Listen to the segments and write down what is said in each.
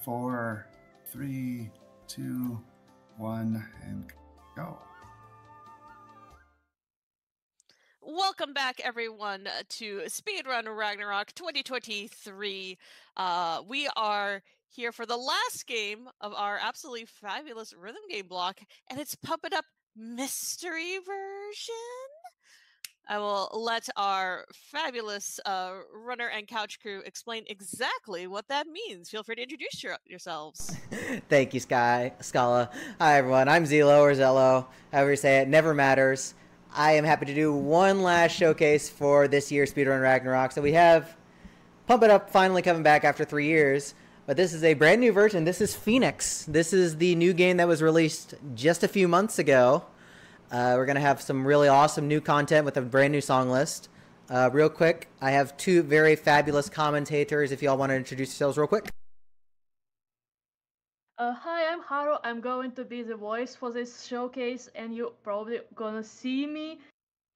4, 3, 2, 1, and go. Welcome back, everyone, to Speedrun Ragnarok 2023. We are here for the last game of our absolutely fabulous rhythm game block, and it's Pump It Up Mystery Version. I will let our fabulous runner and couch crew explain exactly what that means. Feel free to introduce yourselves. Thank you, Scala. Hi, everyone. I'm Zelo or Zello, however you say it. Never matters. I am happy to do one last showcase for this year's Speedrun Ragnarok. So we have Pump It Up finally coming back after 3 years. But this is a brand new version. This is Phoenix. This is the new game that was released just a few months ago. We're going to have some really awesome new content with a brand new song list. Real quick, I have two very fabulous commentators if y'all want to introduce yourselves real quick. Hi, I'm Haru. I'm going to be the voice for this showcase, and you're probably gonna see me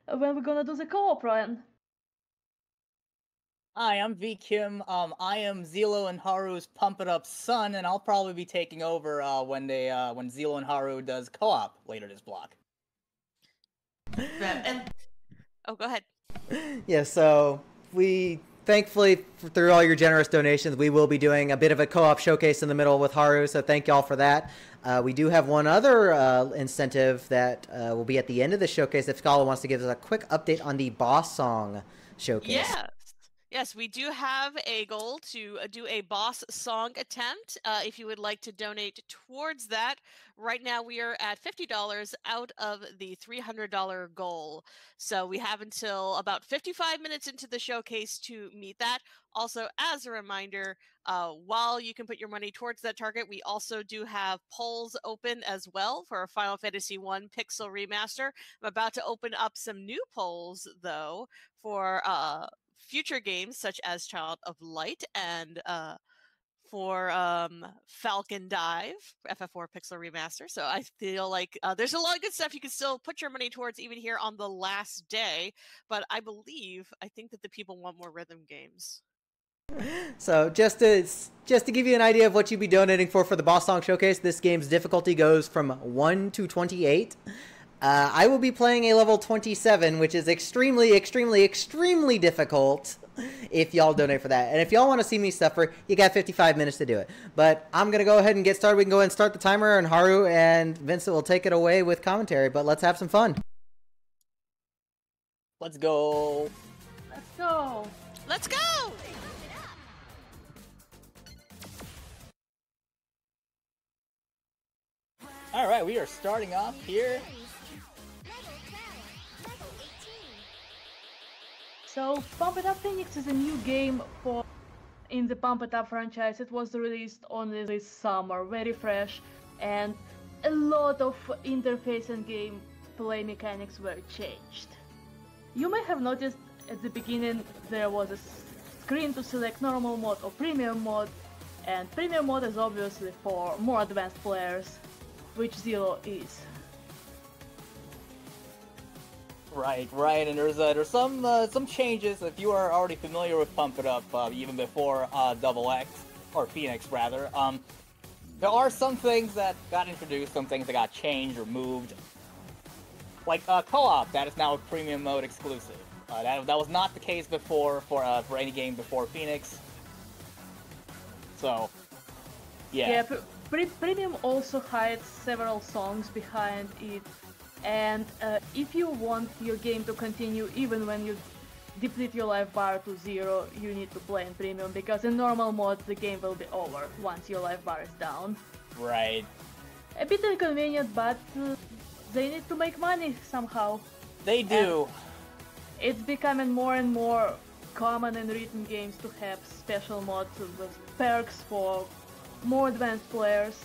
when we're gonna do the co-op run. Hi, I'm VKIM. I am Zelo and Haru's Pump It Up son, and I'll probably be taking over when Zelo and Haru does co-op later this block. Oh, go ahead. Yeah, so we thankfully, through all your generous donations, we will be doing a bit of a co-op showcase in the middle with Haru, so thank y'all for that. We do have one other incentive that will be at the end of the showcase if Scala wants to give us a quick update on the boss song showcase. Yes, we do have a goal to do a boss song attempt. If you would like to donate towards that, right now we are at $50 out of the $300 goal. So we have until about 55 minutes into the showcase to meet that. Also, as a reminder, while you can put your money towards that target, we also do have polls open as well for a Final Fantasy I Pixel Remaster. I'm about to open up some new polls, though, for future games such as Child of Light and for Falcon Dive, FF4 Pixel Remaster. So I feel like there's a lot of good stuff you can still put your money towards even here on the last day. But I think that the people want more rhythm games. So just to give you an idea of what you'd be donating for the boss song showcase, this game's difficulty goes from 1 to 28. I will be playing a level 27, which is extremely, extremely, extremely difficult if y'all donate for that. And if y'all want to see me suffer, you got 55 minutes to do it. But I'm going to go ahead and get started. We can go ahead and start the timer, and Haru and Vincent will take it away with commentary. But let's have some fun. Let's go. Let's go. Let's go. All right, we are starting off here. So, Pump It Up Phoenix is a new game in the Pump It Up franchise. It was released only this summer, very fresh, and a lot of interface and gameplay mechanics were changed. You may have noticed at the beginning there was a screen to select normal mode or premium mode, and premium mode is obviously for more advanced players, which Zero is. Right, and there's some changes. If you are already familiar with Pump It Up, even before Double X or Phoenix rather, there are some things that got introduced, some things that got changed or moved, like co-op. That is now a premium mode exclusive. That was not the case before for any game before Phoenix. So, yeah. Premium also hides several songs behind it. And if you want your game to continue even when you deplete your life bar to 0, you need to play in premium, because in normal mode the game will be over once your life bar is down. Right. A bit inconvenient, but they need to make money somehow. They do. And it's becoming more and more common in rhythm games to have special mods with perks for more advanced players.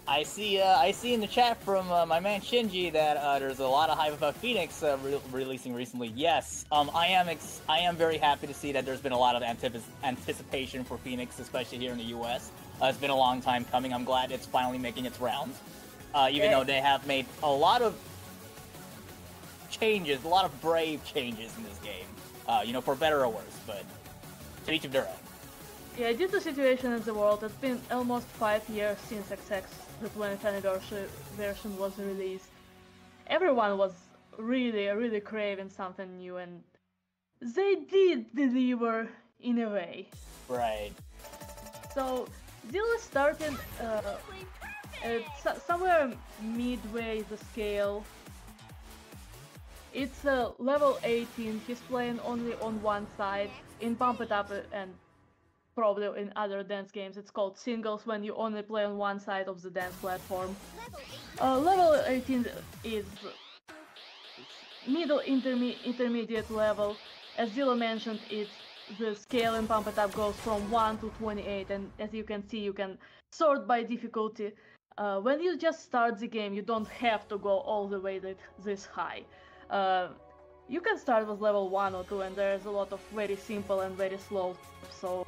I see in the chat from my man Shinji that there's a lot of hype about Phoenix releasing recently. Yes, I am very happy to see that there's been a lot of anticipation for Phoenix, especially here in the U.S. It's been a long time coming. I'm glad it's finally making its rounds, even though they have made a lot of changes, a lot of brave changes in this game. For better or worse, but to each of their own. Yeah, due to situation in the world, it's been almost 5 years since XX, the 20th anniversary version was released. Everyone was really craving something new, and they did deliver in a way. Right. So, Zilla started somewhere midway the scale. It's level 18, he's playing only on one side. In Pump It Up and probably in other dance games, it's called singles when you only play on one side of the dance platform. Level 18 is middle intermediate level. As Zilla mentioned, the scale in Pump It Up goes from 1 to 28, and as you can see, you can sort by difficulty. When you just start the game, you don't have to go all the way this high. You can start with level 1 or 2, and there's a lot of very simple and very slow, so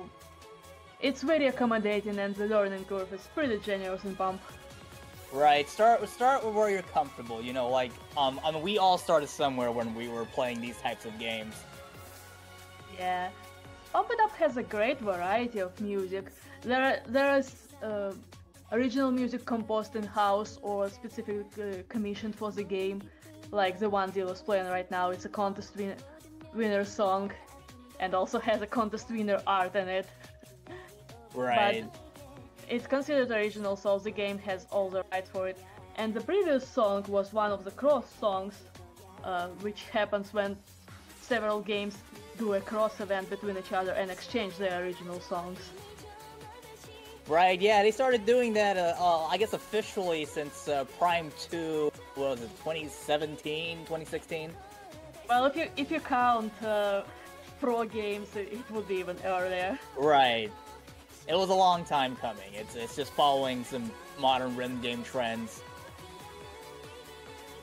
it's very accommodating, and the learning curve is pretty generous in Pump. Right, start with where you're comfortable, you know, like, I mean, we all started somewhere when we were playing these types of games. Yeah, Pump It Up has a great variety of music. There is original music composed in-house or specifically commissioned for the game, like the one Zilla's playing right now. It's a contest winner song, and also has a contest winner art in it. Right. But it's considered original, so the game has all the rights for it. And the previous song was one of the cross songs, which happens when several games do a cross event between each other and exchange their original songs. Right, yeah, they started doing that, I guess officially since Prime 2, what was it, 2017, 2016? Well, if you count pro games, it would be even earlier. Right. It was a long time coming. It's just following some modern rhythm game trends.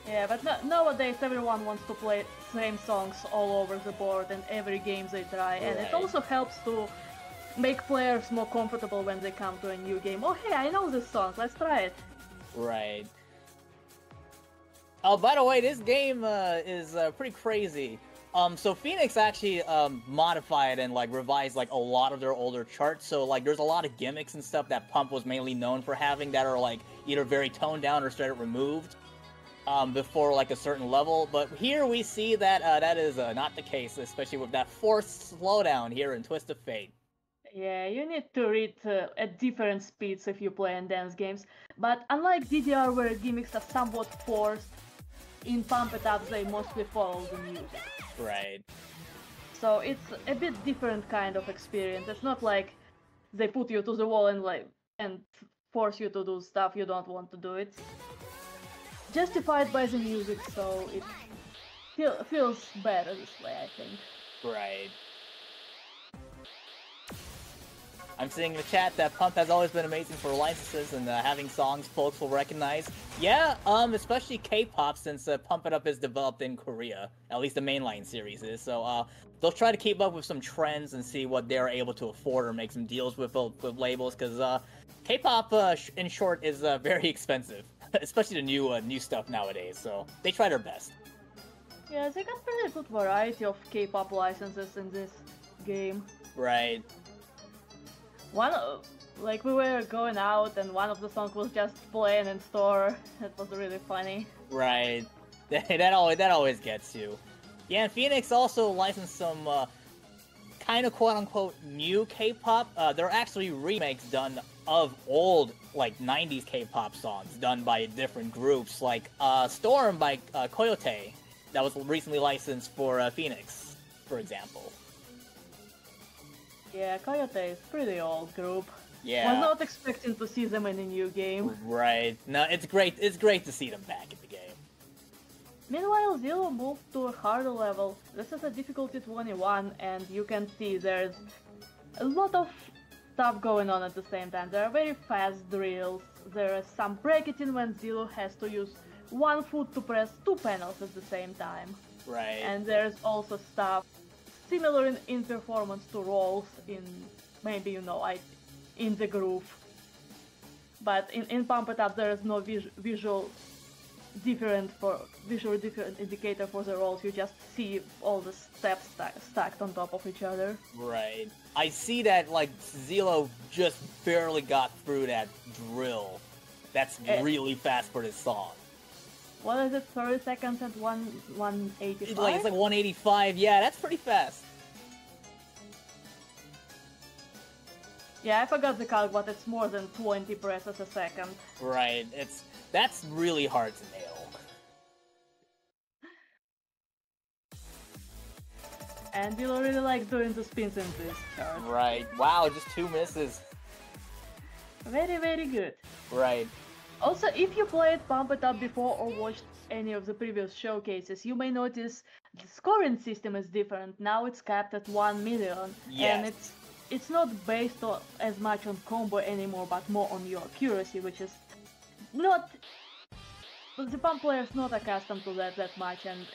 Yeah, but nowadays everyone wants to play same songs all over the board in every game they try, and it also helps to make players more comfortable when they come to a new game. Oh hey, I know this song, let's try it. Right. Oh, by the way, this game is pretty crazy. So Phoenix actually modified and like revised like a lot of their older charts. So like there's a lot of gimmicks and stuff that Pump was mainly known for having that are like either very toned down or straight up removed before like a certain level. But here we see that that is not the case, especially with that forced slowdown here in Twist of Fate. Yeah, you need to read at different speeds if you play in dance games. But unlike DDR where gimmicks are somewhat forced, in Pump It Up they mostly follow the music. Right. So it's a bit different kind of experience. It's not like they put you to the wall and force you to do stuff you don't want to do. It's justified by the music, so it feels better this way, I think. Right. I'm seeing in the chat that Pump has always been amazing for licenses and having songs folks will recognize. Yeah, especially K-pop, since Pump It Up is developed in Korea. At least the mainline series is. So they'll try to keep up with some trends and see what they're able to afford or make some deals with labels. Because K-pop, in short, is very expensive, especially the new stuff nowadays. So they try their best. Yeah, they got pretty good variety of K-pop licenses in this game. Right. Like we were going out and one of the songs was just playing in store. It was really funny. Right. that always gets you. Yeah, and Phoenix also licensed some kind of quote-unquote new K-pop. They're actually remakes done of old, like, 90s K-pop songs done by different groups, like Storm by Coyote, that was recently licensed for Phoenix, for example. Yeah, Coyote is pretty old group. Yeah. Was not expecting to see them in a new game. Right. No, it's great to see them back in the game. Meanwhile, Zero moved to a harder level. This is a difficulty 21, and you can see there's a lot of stuff going on at the same time. There are very fast drills. There is some break-it-in when Zero has to use one foot to press two panels at the same time. Right. And there's also stuff similar in performance to rolls in, maybe you know, in the groove. But in Pump It Up there is no visual different indicator for the rolls. You just see all the steps stacked on top of each other. Right. I see that, like, Zelo just barely got through that drill. That's really fast for this song. What is it, 30 seconds at 185? It's like 185, yeah, that's pretty fast. Yeah, I forgot the calc, but it's more than 20 presses a second. Right, that's really hard to nail. And you really like doing the spins in this chart. Right, wow, just 2 misses. Very, very good. Right. Also, if you played Pump It Up before or watched any of the previous showcases, you may notice the scoring system is different. Now it's capped at 1 million, yes. And it's not based on as much on combo anymore, but more on your accuracy, which is not... The Pump player is not accustomed to that much, and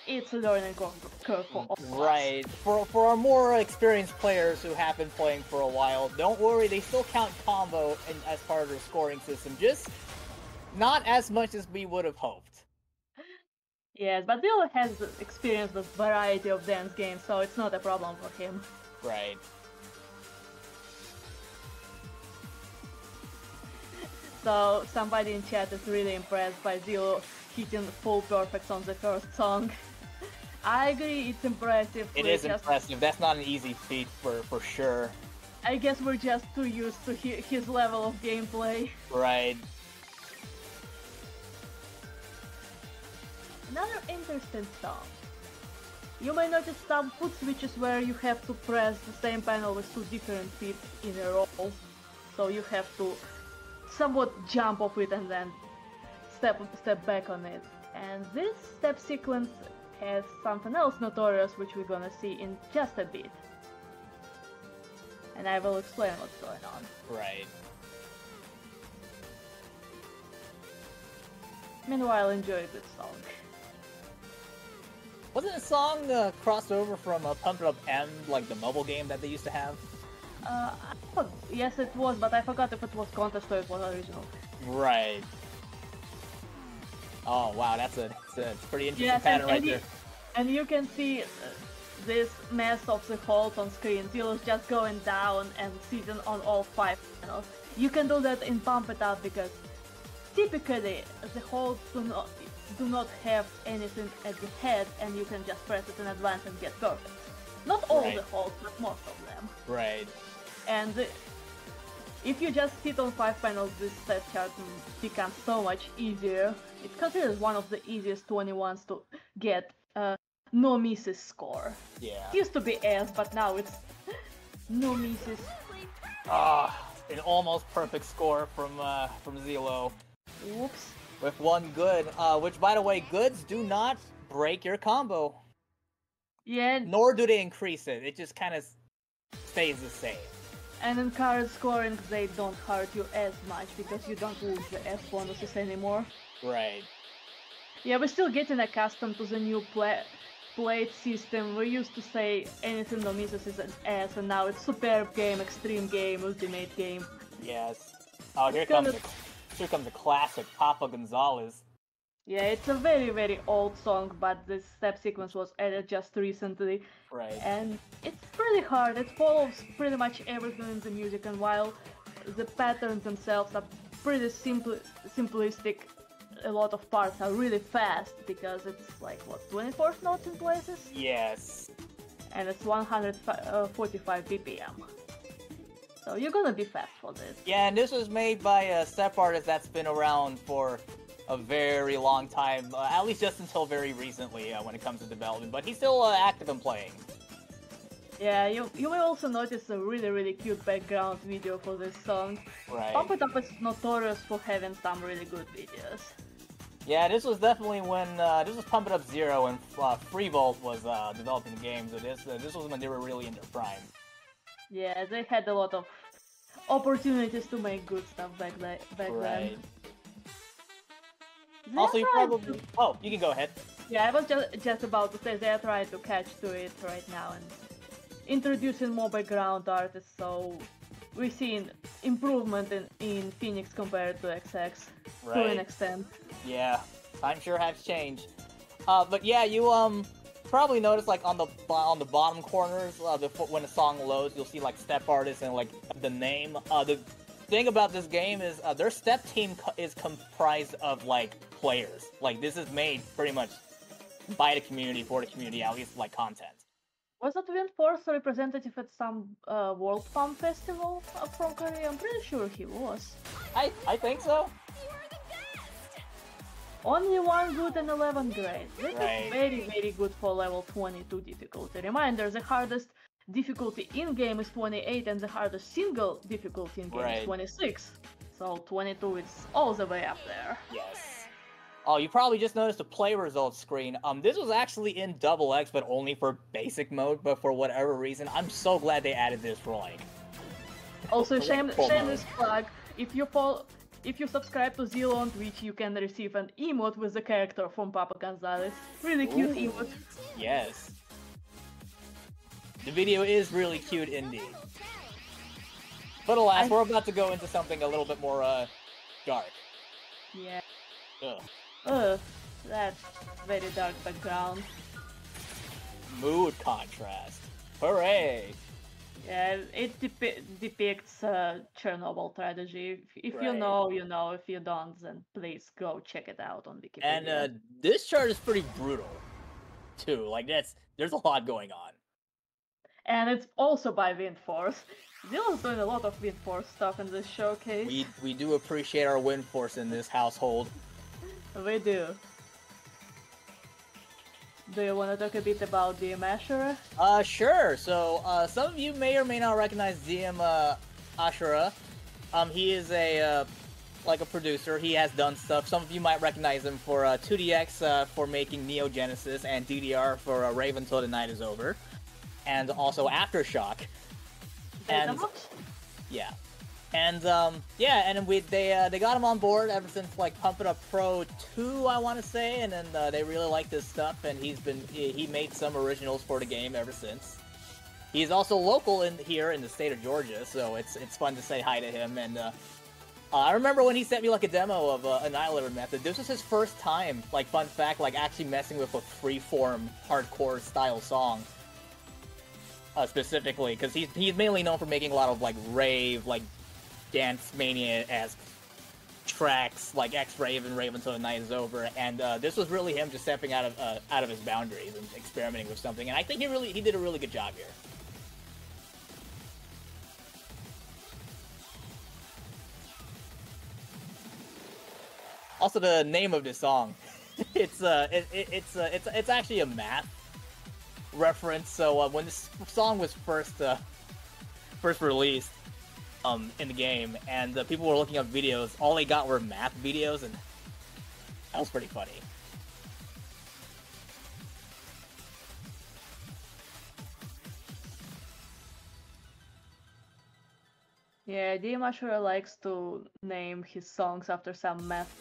it's a learning curve for all of us. Right. For our more experienced players who have been playing for a while, don't worry, they still count combo as part of their scoring system, just not as much as we would have hoped. Yes, but Bill has experienced a variety of dance games, so it's not a problem for him. Right. So somebody in chat is really impressed by Zero hitting full perfects on the first song. I agree, it's impressive. It is impressive. That's not an easy feat for sure. I guess we're just too used to his level of gameplay. Right. Another interesting song. You may notice some foot switches where you have to press the same panel with 2 different feet in a row. So you have to somewhat jump off it and then step back on it. And this step sequence has something else notorious, which we're gonna see in just a bit. And I will explain what's going on. Right. Meanwhile, enjoy a good song. Wasn't a song crossed over from Pump It Up M, like the mobile game that they used to have? Yes, it was, but I forgot if it was Contest or it was original. Right. Oh wow, that's a pretty interesting pattern right there. And you can see this mess of the holes on screen. Zero's just going down and sitting on all 5 panels. You can do that in Pump It Up because typically the holes do not have anything at the head, and you can just press it in advance and get perfect. Not all the holes, but most of them. Right. And if you just sit on 5 panels, this step chart becomes so much easier. It's considered one of the easiest 21s to get no misses score. Yeah. It used to be S, but now it's no misses. An almost perfect score from Zelo. Whoops. With 1 good, which by the way, goods do not break your combo. Yeah. Nor do they increase it. It just kind of stays the same. And in card scoring, they don't hurt you as much because you don't lose the S bonuses anymore. Right. Yeah, we're still getting accustomed to the new plate system. We used to say anything no misses is an S, and now it's superb game, extreme game, ultimate game. Yes. Oh, here comes the classic Papa Gonzalez. Yeah, it's a very, very old song, but this step sequence was added just recently. Right. And it's pretty hard. It follows pretty much everything in the music, and while the patterns themselves are pretty simplistic, a lot of parts are really fast because it's like, what, 24 notes in places? Yes. And it's 145 BPM. So you're gonna be fast for this. Yeah, and this was made by a step artist that's been around for a very long time, at least just until very recently when it comes to development, but he's still active and playing. Yeah, you may also notice a really, really cute background video for this song. Right. Pump It Up is notorious for having some really good videos. Yeah, this was definitely when, this was Pump It Up Zero when Freevolt was developing the game, so this was when they were really in their prime. Yeah, they had a lot of opportunities to make good stuff back then. Also, you probably... Oh, you can go ahead. Yeah, I was just about to say they're trying to catch to it right now and introducing more background artists, so we're seeing improvement in Phoenix compared to XX to an extent. Yeah. Time sure has changed. But yeah, you probably notice like on the bottom corners, when a song loads, you'll see like step artists and like the name. The thing about this game is their step team is comprised of like players. Like this is made pretty much by the community for the community, at least like content. Was that Windforce a representative at some World Pump Festival from Korea? I'm pretty sure he was. I think so. Only 1 good and 11 great. That Right. is very, very good for level 22 difficulty. Reminder, the hardest difficulty in-game is 28 and the hardest single difficulty in-game Right. is 26. So 22 is all the way up there. Yes. Oh, you probably just noticed the play results screen. This was actually in Double X, but only for basic mode. But for whatever reason, I'm so glad they added this for like. Also, For, like, full shameless plug, if you subscribe to Zero on Twitch, you can receive an emote with the character from Papa Gonzalez. Really cute Ooh. emote. Yes. The video is really cute indeed. But alas, we're about to go into something a little bit more dark. Yeah. Ugh. Ugh, that's very dark background. Mood contrast. Hooray! Yeah, it depicts Chernobyl tragedy. If you Right. know, you know. If you don't, then please go check it out on Wikipedia. And this chart is pretty brutal, too. Like there's a lot going on. And it's also by Windforce. Dylan's doing a lot of Windforce stuff in this showcase. We do appreciate our wind force in this household. We do. Do you want to talk a bit about the Ashura? Sure. So, some of you may or may not recognize DM Ashura. He is a like a producer. He has done stuff. Some of you might recognize him for 2DX for making Neo Genesis and DDR for Raven Till the Night Is Over, and also Aftershock. And yeah. And yeah, and they got him on board ever since like Pump It Up Pro 2, I want to say, and then they really like this stuff, and he made some originals for the game ever since. He's also local here in the state of Georgia, so it's fun to say hi to him. And I remember when he sent me like a demo of Annihilator Method. This was his first time, like fun fact, like actually messing with a freeform hardcore style song. Specifically, because he's mainly known for making a lot of like rave, like Dance Mania-esque tracks, like X-Raven, Raven Till the Night Is Over, and this was really him just stepping out of his boundaries and experimenting with something, and I think he did a really good job here. Also, the name of this song, it's actually a math reference. So when this song was first released in the game, and people were looking up videos, all they got were math videos, and that was pretty funny. Yeah, DM sure likes to name his songs after some math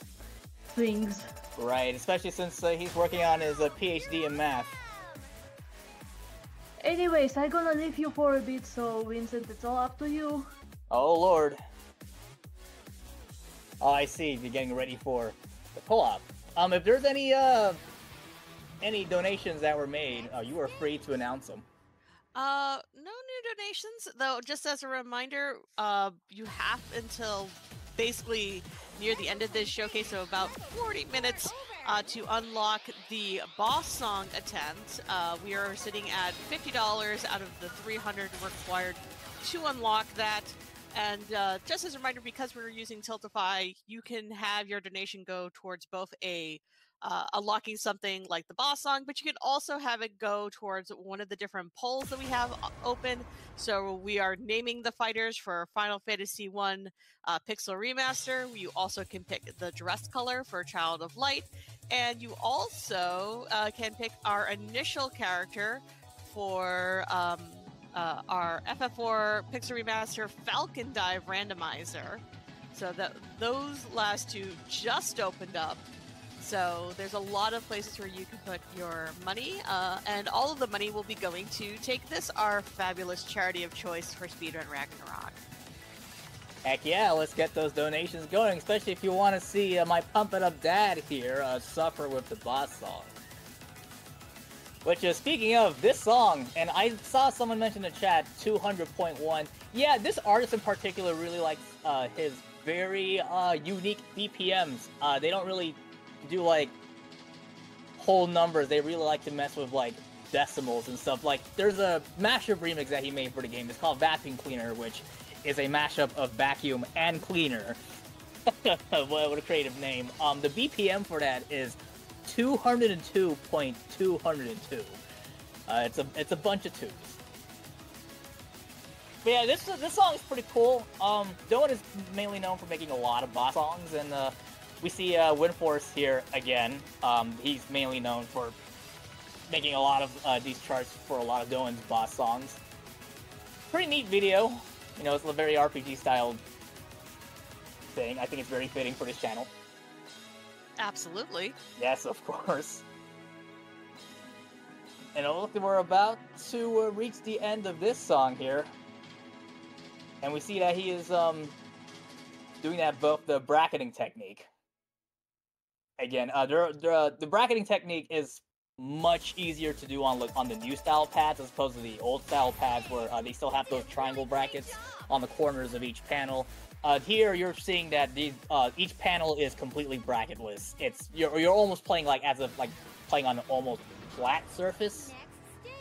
things. Right, especially since he's working on his PhD in math. Anyways, I'm gonna leave you for a bit, so Vincent, it's all up to you. Oh lord. Oh, I see. You're getting ready for the co-op. If there's any donations that were made, you are free to announce them. No new donations, though. Just as a reminder, you have until basically near the end of this showcase, so about 40 minutes, to unlock the boss song attempt. We are sitting at $50 out of the $300 required to unlock that. And just as a reminder, because we're using Tiltify, you can have your donation go towards both unlocking something like the boss song, but you can also have it go towards one of the different polls that we have open. So we are naming the fighters for Final Fantasy I Pixel Remaster. You also can pick the dress color for Child of Light, and you also can pick our initial character for our FF4 Pixel Remaster Falcon Dive Randomizer. So those last two just opened up. So there's a lot of places where you can put your money, and all of the money will be going to Take This, our fabulous charity of choice for Speedrun Ragnarok. Heck yeah, let's get those donations going, especially if you want to see my Pump It Up dad here suffer with the boss song. Which is, speaking of this song, and I saw someone mention in the chat, 200.1. Yeah, this artist in particular really likes his very unique BPMs. They don't really do like whole numbers. They really like to mess with like decimals and stuff. Like, there's a mashup remix that he made for the game. It's called Vacuum Cleaner, which is a mashup of vacuum and cleaner. What a creative name. The BPM for that is 202.202. It's a bunch of twos. But yeah, this song is pretty cool. Doan is mainly known for making a lot of boss songs, and we see Windforce here again. He's mainly known for making a lot of these charts for a lot of Doan's boss songs. Pretty neat video. You know, it's a very RPG styled thing. I think it's very fitting for this channel. Absolutely. Yes, of course. And it looks like we're about to reach the end of this song here. And we see that he is doing both the bracketing technique. Again, the bracketing technique is much easier to do on the new style pads as opposed to the old style pads where they still have those triangle brackets on the corners of each panel. Here you're seeing that each panel is completely bracketless. You're almost playing like as if like playing on an almost flat surface.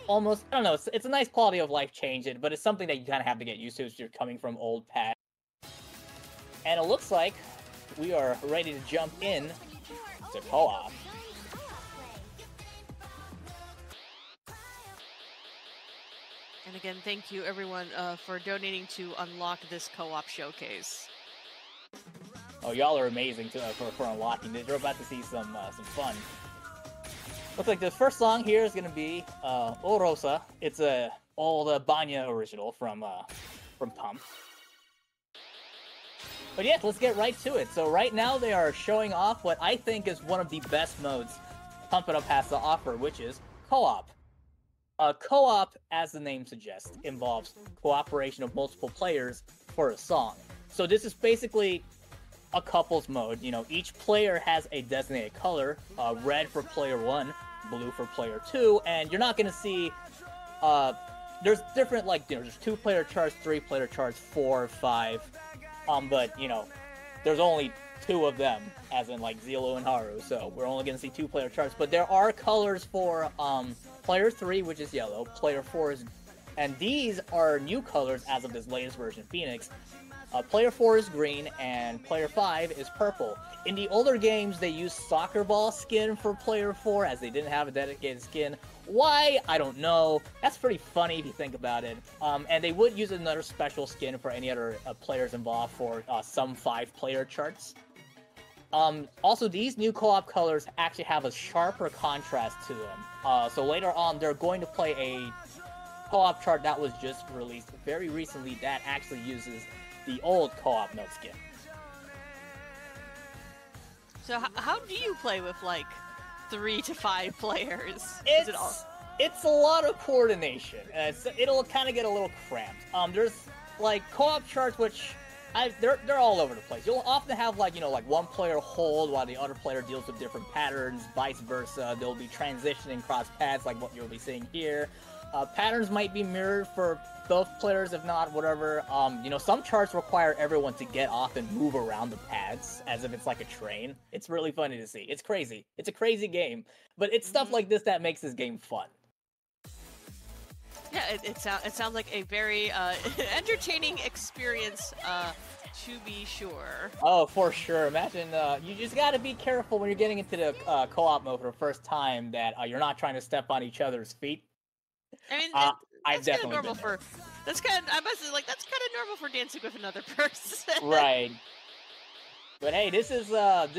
Almost, I don't know. It's a nice quality of life change, but it's something that you kind of have to get used to if you're coming from old pads. And it looks like we are ready to jump in to co-op. And again, thank you everyone for donating to unlock this co-op showcase. Oh, y'all are amazing for unlocking this. You're about to see some fun. Looks like the first song here is gonna be O Rosa. It's a old Banya original from Pump. But yeah, let's get right to it. So right now they are showing off what I think is one of the best modes Pump It Up has to offer, which is co-op. Co-op, as the name suggests, involves cooperation of multiple players for a song. So this is basically a couples mode. You know, each player has a designated color, red for player 1, blue for player 2, and you're not going to see, there's different, like, you know, there's 2-player charts, 3-player charts, 4, 5, but, you know, there's only 2 of them, as in, like, Zilo and Haru, so we're only going to see 2-player charts, but there are colors for, player 3, which is yellow, player 4 is, and these are new colors as of this latest version, Phoenix. Player 4 is green, and player 5 is purple. In the older games, they used soccer ball skin for player 4, as they didn't have a dedicated skin. Why? I don't know. That's pretty funny if you think about it. And they would use another special skin for any other players involved for some 5-player charts. Also, these new co-op colors actually have a sharper contrast to them. So later on, they're going to play a co-op chart that was just released very recently that actually uses the old co-op mode skin. So how do you play with like 3 to 5 players? It's a lot of coordination. It'll kind of get a little cramped. There's like co-op charts which they're all over the place. You'll often have like, you know, like one player hold while the other player deals with different patterns, vice versa. They'll be transitioning cross paths like what you'll be seeing here. Patterns might be mirrored for both players, if not whatever. You know, some charts require everyone to get off and move around the pads as if it's like a train. It's really funny to see. It's crazy. It's a crazy game, but it's stuff like this that makes this game fun. Yeah, it sounds like a very entertaining experience, to be sure. Oh, for sure. Imagine, you just gotta be careful when you're getting into the co-op mode for the first time that you're not trying to step on each other's feet. I mean, I've that's kind of definitely normal for. That's kind of. I must say, like, that's kind of normal for dancing with another person. Right. But hey, this is an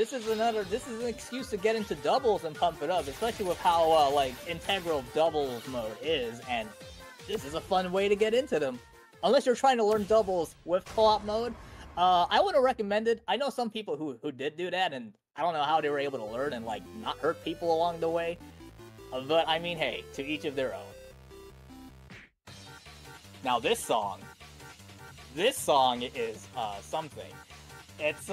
excuse to get into doubles and pump it up, especially with how like integral doubles mode is, and this is a fun way to get into them. Unless you're trying to learn doubles with co-op mode, I wouldn't recommend it. I know some people who did do that, and I don't know how they were able to learn and like not hurt people along the way. But I mean, hey, to each of their own. Now this song this song is something. It's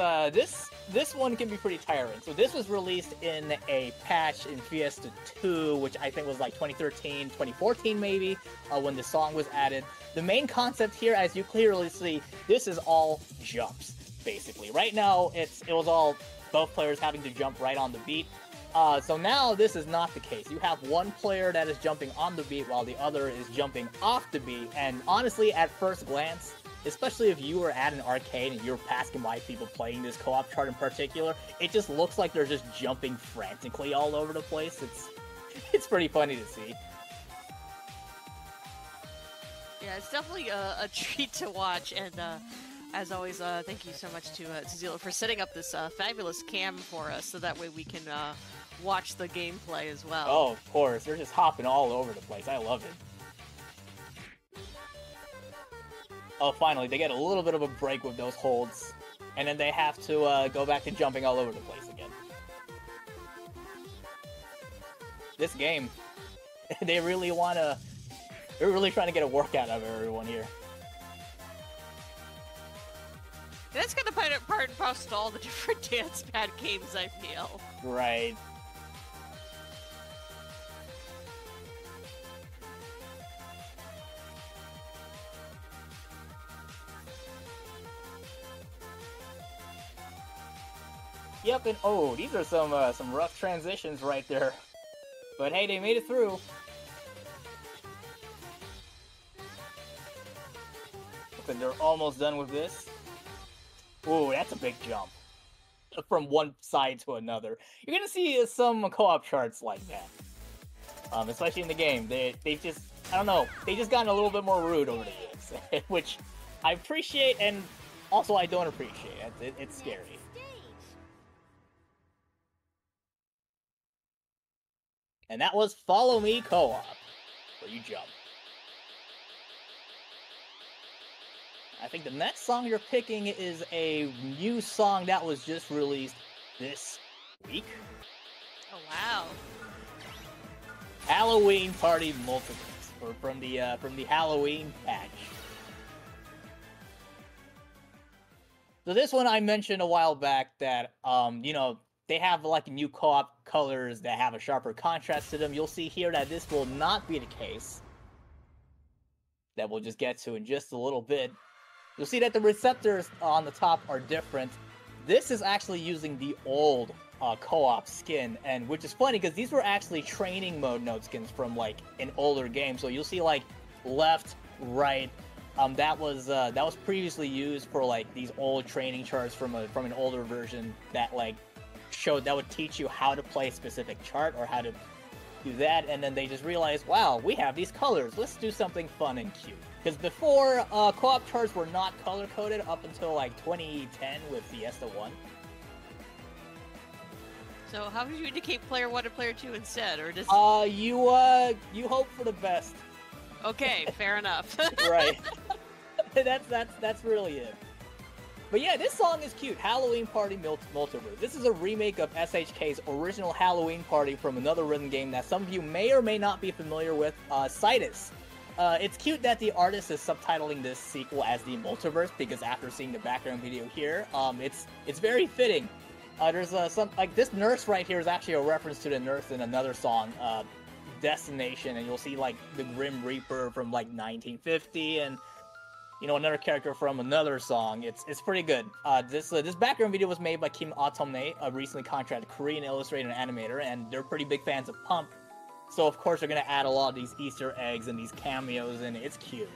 this one can be pretty tiring. So this was released in a patch in Fiesta 2, which I think was like 2013, 2014 maybe, when the song was added. The main concept here, as you clearly see, this is all jumps, basically. Right now, it was all both players having to jump right on the beat. So now this is not the case. You have one player that is jumping on the beat while the other is jumping off the beat. And honestly, at first glance, especially if you were at an arcade and you're passing by people playing this co-op chart in particular, it just looks like they're just jumping frantically all over the place. It's pretty funny to see. Yeah, it's definitely a treat to watch, and as always, thank you so much to Zilo for setting up this fabulous cam for us, so that way we can watch the gameplay as well. Oh, of course. They're just hopping all over the place. I love it. Oh, finally, they get a little bit of a break with those holds, and then they have to go back to jumping all over the place again. This game, they're really trying to get a workout out of everyone here. That's kind of part and parcel to all the different dance pad games, I feel. Right. Yep, and oh, these are some rough transitions right there. But hey, they made it through. Looks like they're almost done with this. Ooh, that's a big jump. From one side to another. You're gonna see some co-op charts like that. Especially in the game. They've just, I don't know, they just gotten a little bit more rude over the years. Which I appreciate, and also I don't appreciate. It's scary. And that was Follow Me Co-op, where you jump. I think the next song you're picking is a new song that was just released this week. Oh wow! Halloween Party Multiverse, or from the Halloween patch. So this one I mentioned a while back that you know, they have like new co-op colors that have a sharper contrast to them. You'll see here that this will not be the case. That we'll just get to in just a little bit. You'll see that the receptors on the top are different. This is actually using the old co-op skin, and which is funny because these were actually training mode node skins from like an older game. So you'll see like left, right. That was previously used for like these old training charts from an older version that like that would teach you how to play a specific chart or how to do that, and then they just realized, wow, we have these colors, let's do something fun and cute. Because before, co-op charts were not color-coded up until like 2010 with Fiesta 1. So how would you indicate player 1 and player 2 instead, or does... you hope for the best. Okay, fair enough. Right. That's really it. But yeah, this song is cute. Halloween Party Multiverse. This is a remake of SHK's original Halloween Party from another rhythm game that some of you may or may not be familiar with, Citus. It's cute that the artist is subtitling this sequel as the Multiverse, because after seeing the background video here, it's very fitting. There's some, like, this nurse right here is actually a reference to the nurse in another song, Destination, and you'll see, like, the Grim Reaper from, like, 1950, and you know, another character from another song. It's pretty good. This background video was made by Kim Atomne, a recently contracted Korean illustrator and animator, and they're pretty big fans of Pump. So of course they're gonna add a lot of these Easter eggs and these cameos, and it's cute.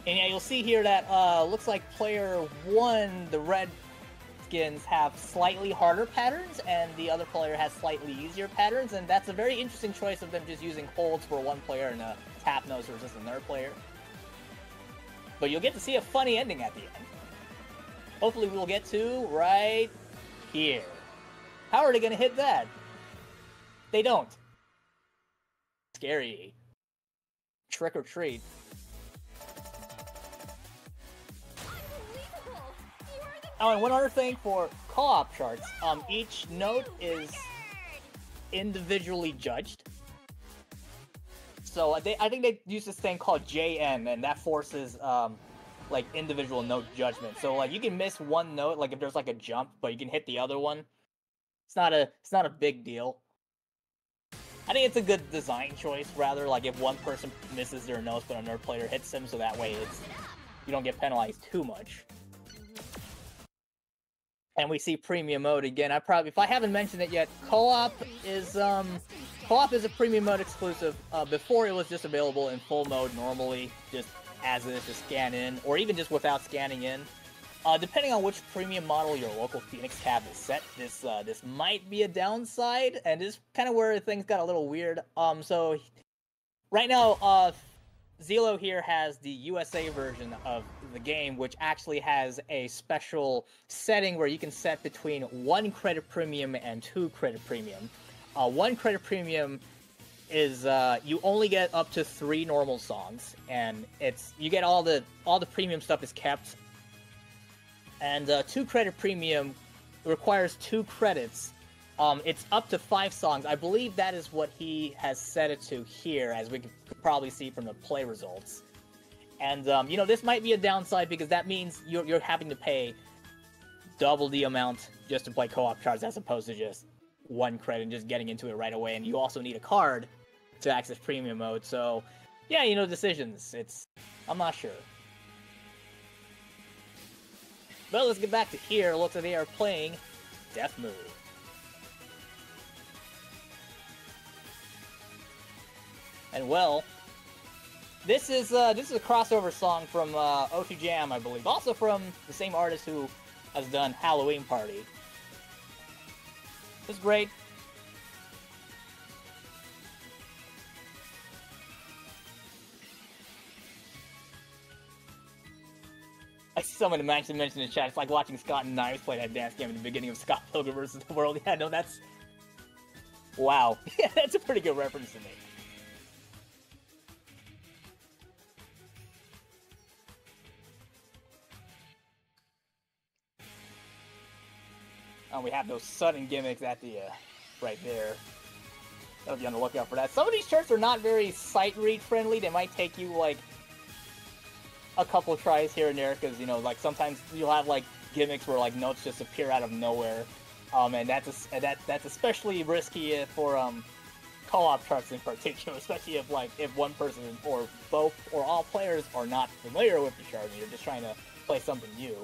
And yeah, you'll see here that looks like player 1, the red skins, have slightly harder patterns, and the other player has slightly easier patterns, and that's a very interesting choice of them just using holds for one player and a tap nose for just another player. But you'll get to see a funny ending at the end. Hopefully we'll get to right here. How are they gonna hit that? They don't. Scary. Trick or treat. Oh, and one other thing for co-op charts, each note is individually judged. So I think they use this thing called JN, and that forces like individual note judgment. So like you can miss one note, like if there's like a jump, but you can hit the other one. It's not a big deal. I think it's a good design choice, rather, like if one person misses their notes but another player hits them, so that way you don't get penalized too much. And we see premium mode again. If I haven't mentioned it yet, co-op is a premium mode exclusive. Before it was just available in full mode normally, just as is to scan in, or even just without scanning in. Depending on which premium model your local Phoenix cab is set, this might be a downside, and this is kind of where things got a little weird. So right now, Zelo here has the USA version of the game, which actually has a special setting where you can set between 1 credit premium and 2 credit premium. 1 credit premium is you only get up to 3 normal songs, and you get all the premium stuff is kept. And 2 credit premium requires 2 credits. It's up to 5 songs. I believe that is what he has set it to here, as we can probably see from the play results. And you know, this might be a downside because that means you're having to pay double the amount just to play co-op charts as opposed to just 1 credit and just getting into it right away. And you also need a card to access premium mode. So yeah, you know, decisions. I'm not sure. But let's get back to here. It looks like they are playing Death Moon. And well, this is a crossover song from O2 Jam, I believe. Also from the same artist who has done Halloween Party. It's great. I see someone mention in the chat, it's like watching Scott and Knives play that dance game at the beginning of Scott Pilgrim vs. the World. Yeah, no, that's... Wow. Yeah, that's a pretty good reference to make. And we have those sudden gimmicks at the, right there. Gotta be on the lookout for that. Some of these charts are not very sight read friendly. They might take you, like, a couple of tries here and there, because, you know, like, sometimes you'll have, like, gimmicks where, like, notes just appear out of nowhere. And that's especially risky for, co-op charts in particular, especially if one person or both or all players are not familiar with the chart and you're just trying to play something new.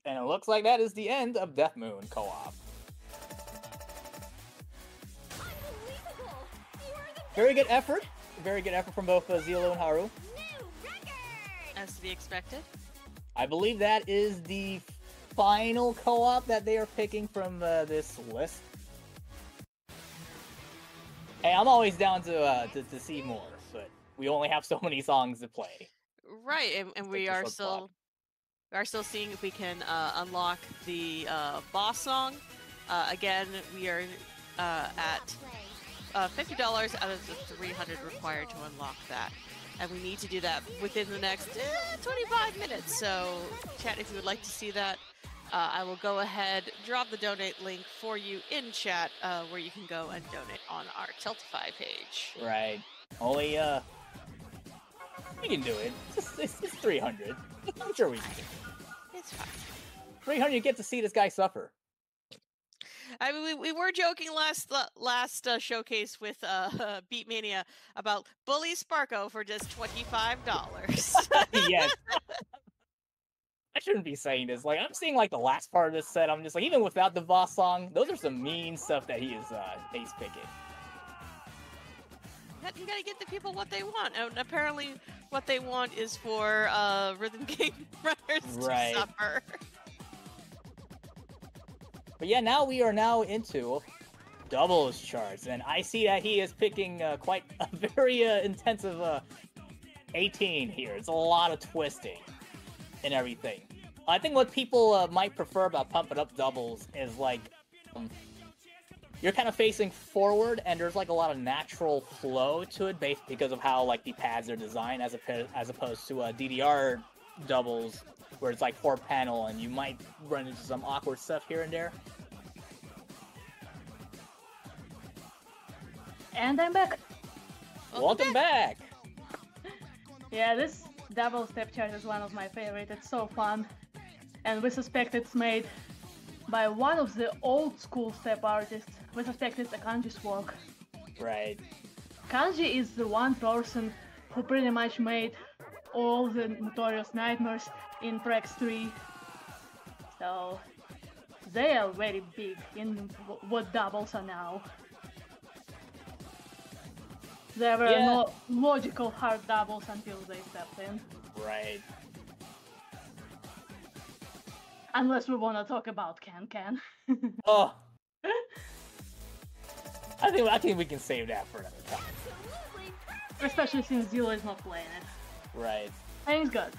And it looks like that is the end of Death Moon co-op. Very good effort. Very good effort from both Zelo and Haru. As to be expected. I believe that is the final co-op that they are picking from this list. Hey, I'm always down to see more, but we only have so many songs to play. Right, and we are still seeing if we can unlock the boss song. Again, we are at $50 out of the 300 required to unlock that. And we need to do that within the next 25 minutes. So, chat, if you would like to see that, I will go ahead, drop the donate link for you in chat, where you can go and donate on our Tiltify page. Right. Only, we can do it. It's 300. I'm sure we can. It's fine. 300, you get to see this guy suffer. I mean, we were joking last showcase with Beatmania about Bully Sparko for just $25. Yes. I shouldn't be saying this. Like, I'm seeing like the last part of this set. I'm just like, even without the boss song, those are some mean stuff that he's picking. You gotta get the people what they want, and apparently what they want is for rhythm game runners to suffer. But yeah, now we are into doubles charts, and I see that he is picking quite a very intensive 18 here. It's a lot of twisting and everything. I think what people might prefer about Pump It Up doubles is like you're kind of facing forward, and there's like a lot of natural flow to it, based because of how like the pads are designed, as opposed to DDR doubles, where it's like 4-panel, and you might run into some awkward stuff here and there. And I'm back. Welcome back. Yeah, this double step chart is one of my favorite. It's so fun. And we suspect it's made by one of the old school step artists. We suspect it's a Kanji's work. Right. Kanji is the one person who pretty much made all the Notorious Nightmares in Prex 3. So they are very big in what doubles are now. There were no logical hard doubles until they stepped in. Right. Unless we want to talk about Can. Oh. I think we can save that for another time. Especially since Zero is not playing it. Right. Thanks God.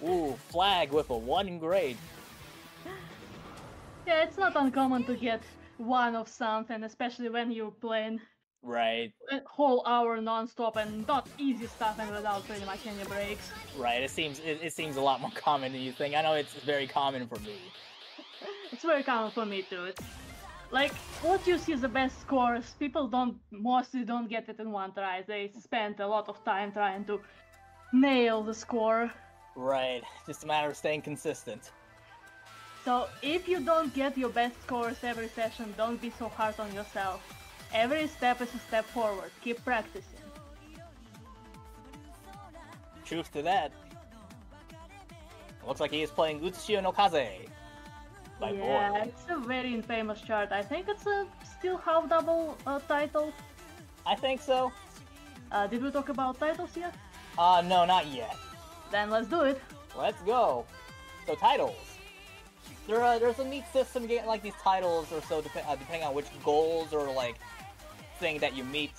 Ooh, flag with a 1 in grade. Yeah, it's not uncommon to get one of something, especially when you're playing Right. a whole hour non-stop and not easy stuff and without pretty much any breaks. Right. It seems a lot more common than you think. I know it's very common for me. It's very common for me too. It's like what you see the best scores, people mostly don't get it in one try. They spend a lot of time trying to nail the score. Right. Just a matter of staying consistent. So if you don't get your best scores every session, don't be so hard on yourself. Every step is a step forward. Keep practicing. Truth to that. Looks like he is playing Utsushio no Kaze. By Yeah, boy. it's a very infamous chart. I think it's a still half double title. I think so. Did we talk about titles yet? No, not yet. Then let's do it. Let's go. So titles. There's a neat system getting like these titles or so depending on which goals or like thing that you meet.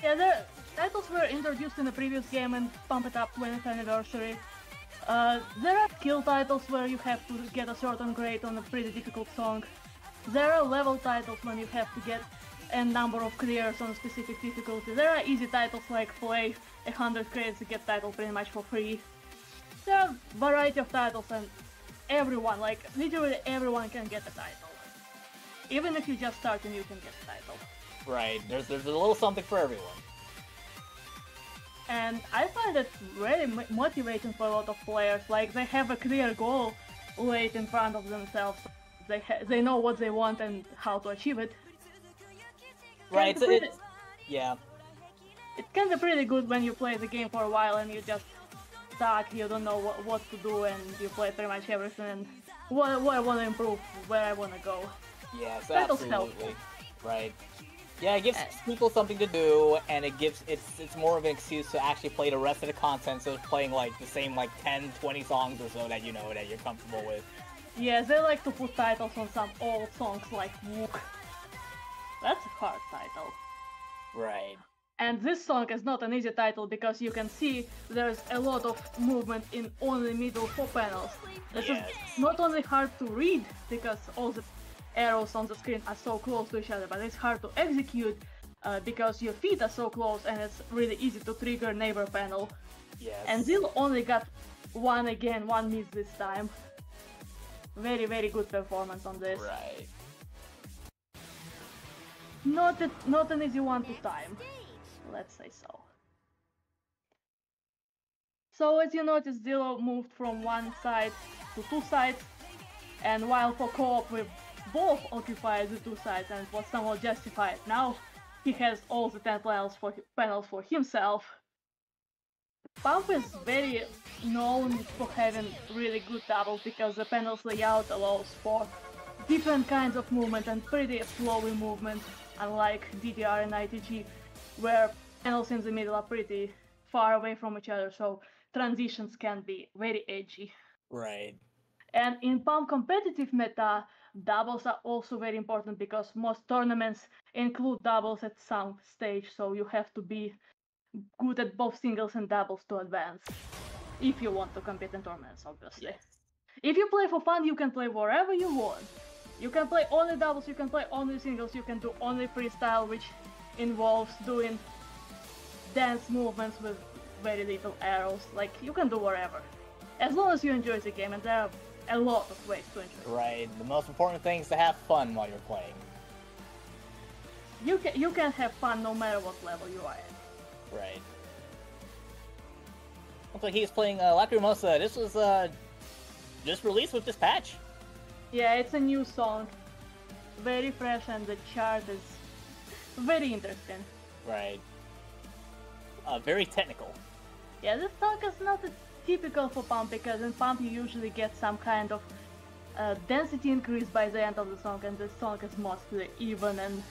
Yeah, the titles were introduced in the previous game and Pump It Up 20th anniversary. There are skill titles where you have to get a certain grade on a pretty difficult song. There are level titles when you have to get a number of clears on a specific difficulty. There are easy titles like play 100 credits to get title pretty much for free. There are a variety of titles and everyone, like literally everyone can get a title. Even if you just starting, you can get a title. Right. There's a little something for everyone. And I find it really motivating for a lot of players. Like they have a clear goal laid in front of themselves. They know what they want and how to achieve it. Right. So yeah. It can be pretty good when you play the game for a while and you just stuck, you don't know what to do, and you play pretty much everything and what I want to improve, where I want to go. Yes, Title's absolutely. helpful. Right. Yeah, it gives people something to do, and it's more of an excuse to actually play the rest of the content, so it's playing like the same like 10, 20 songs or so that you know that you're comfortable with. Yes, they like to put titles on some old songs like Wook. That's a hard title. Right. And this song is not an easy title because you can see there's a lot of movement in only middle 4 panels. This is not only hard to read because all the arrows on the screen are so close to each other, but it's hard to execute because your feet are so close and it's really easy to trigger neighbor panel. Yes. And Zil only got one miss this time. Very, very good performance on this. Right. Not an easy one to time. Let's say so. So as you notice, Zillow moved from one side to 2 sides, and while for co-op we both occupied the 2 sides and it was somewhat justified. Now he has all the 10 panels for himself. Pump is very known for having really good doubles because the panels layout allows for different kinds of movement and pretty flowy movement, unlike DDR and ITG, where panels in the middle are pretty far away from each other, so transitions can be very edgy. Right. And in Pump competitive meta, doubles are also very important because most tournaments include doubles at some stage, so you have to be good at both singles and doubles to advance, if you want to compete in tournaments, obviously. Yes. If you play for fun, you can play wherever you want. You can play only doubles, you can play only singles, you can do only freestyle, which involves doing dance movements with very little arrows. Like, you can do whatever, as long as you enjoy the game, and there are a lot of ways to enjoy it. Right. The most important thing is to have fun while you're playing. you can have fun no matter what level you are at. Right. Looks like he's playing Lacrimosa. This was just released with this patch. Yeah, it's a new song. Very fresh, and the chart is very interesting. Right. Very technical. Yeah, this song is not typical for Pump, because in Pump you usually get some kind of density increase by the end of the song, and this song is mostly even, and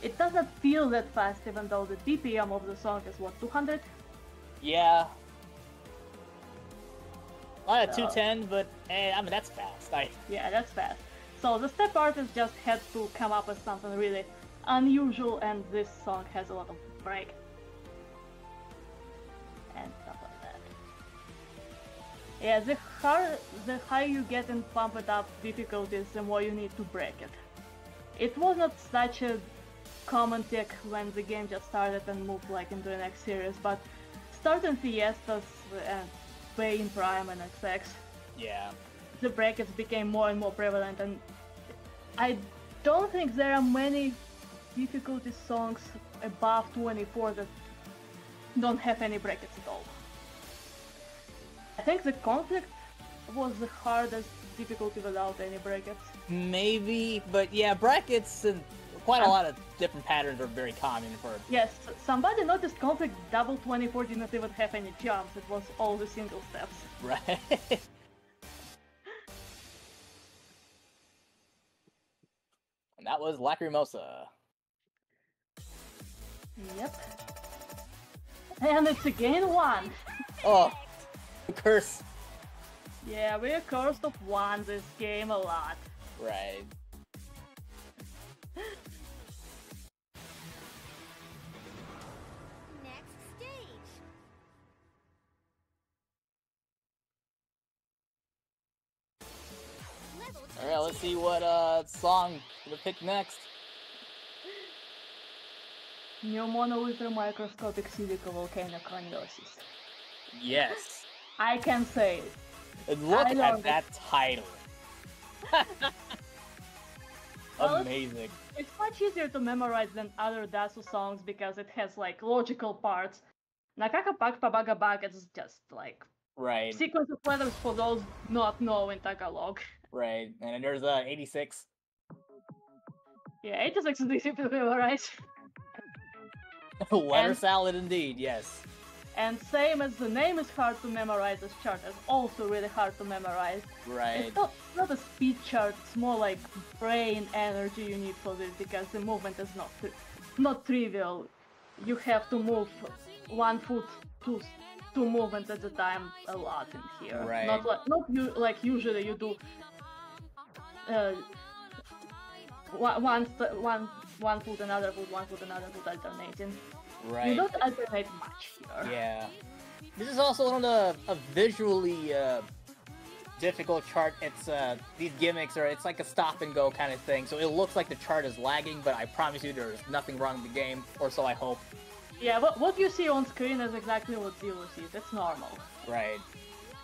it doesn't feel that fast, even though the BPM of the song is, what, 200? Yeah. A lot of 210, but I mean, that's fast. Yeah, that's fast. So the step artist just had to come up with something really unusual, and this song has a lot of break and stuff like that. Yeah, the higher you get in Pump It Up difficulties, the more you need to break it. It was not such a common tick when the game just started and moved like into the next series, but starting Fiestas and Way in Prime and XX, Yeah. the brackets became more and more prevalent, and I don't think there are many difficulty songs above 24 that don't have any brackets at all. I think the Conflict was the hardest difficulty without any brackets. Maybe, but yeah, brackets and quite a lot of different patterns are very common for... Yes, somebody noticed Conflict double 24 didn't even have any jumps, it was all the single steps. Right. And that was Lacrimosa. Yep. And it's again 1! Oh, curse. Yeah, we're cursed of 1 this game a lot. Right. Next stage. Level Alright, let's see what song to pick next. Pneumono microscopic silica volcanoconiosis. Yes. I can say it. And look I at love that title. Well, Amazing. It's much easier to memorize than other Dasu songs because it has like logical parts. Nakaka Pabaga Bag is just like Right, sequence of letters for those not knowing Tagalog. right. And then there's 86. Yeah, 86 is easy to memorize. Letter And- salad indeed, yes. And same as the name is hard to memorize, this chart is also really hard to memorize. Right. It's not a speed chart, it's more like brain energy you need for this because the movement is not trivial. You have to move 1 foot two movements at a time a lot in here. Right. Like usually you do one foot, another foot, 1 foot, another foot alternating. Right. You don't alternate much here. Yeah. This is also one of a visually difficult chart. It's these gimmicks are it's like a stop and go kind of thing. So it looks like the chart is lagging, but I promise you there's nothing wrong with the game, or so I hope. Yeah, what you see on screen is exactly what Zero sees. It's normal. Right.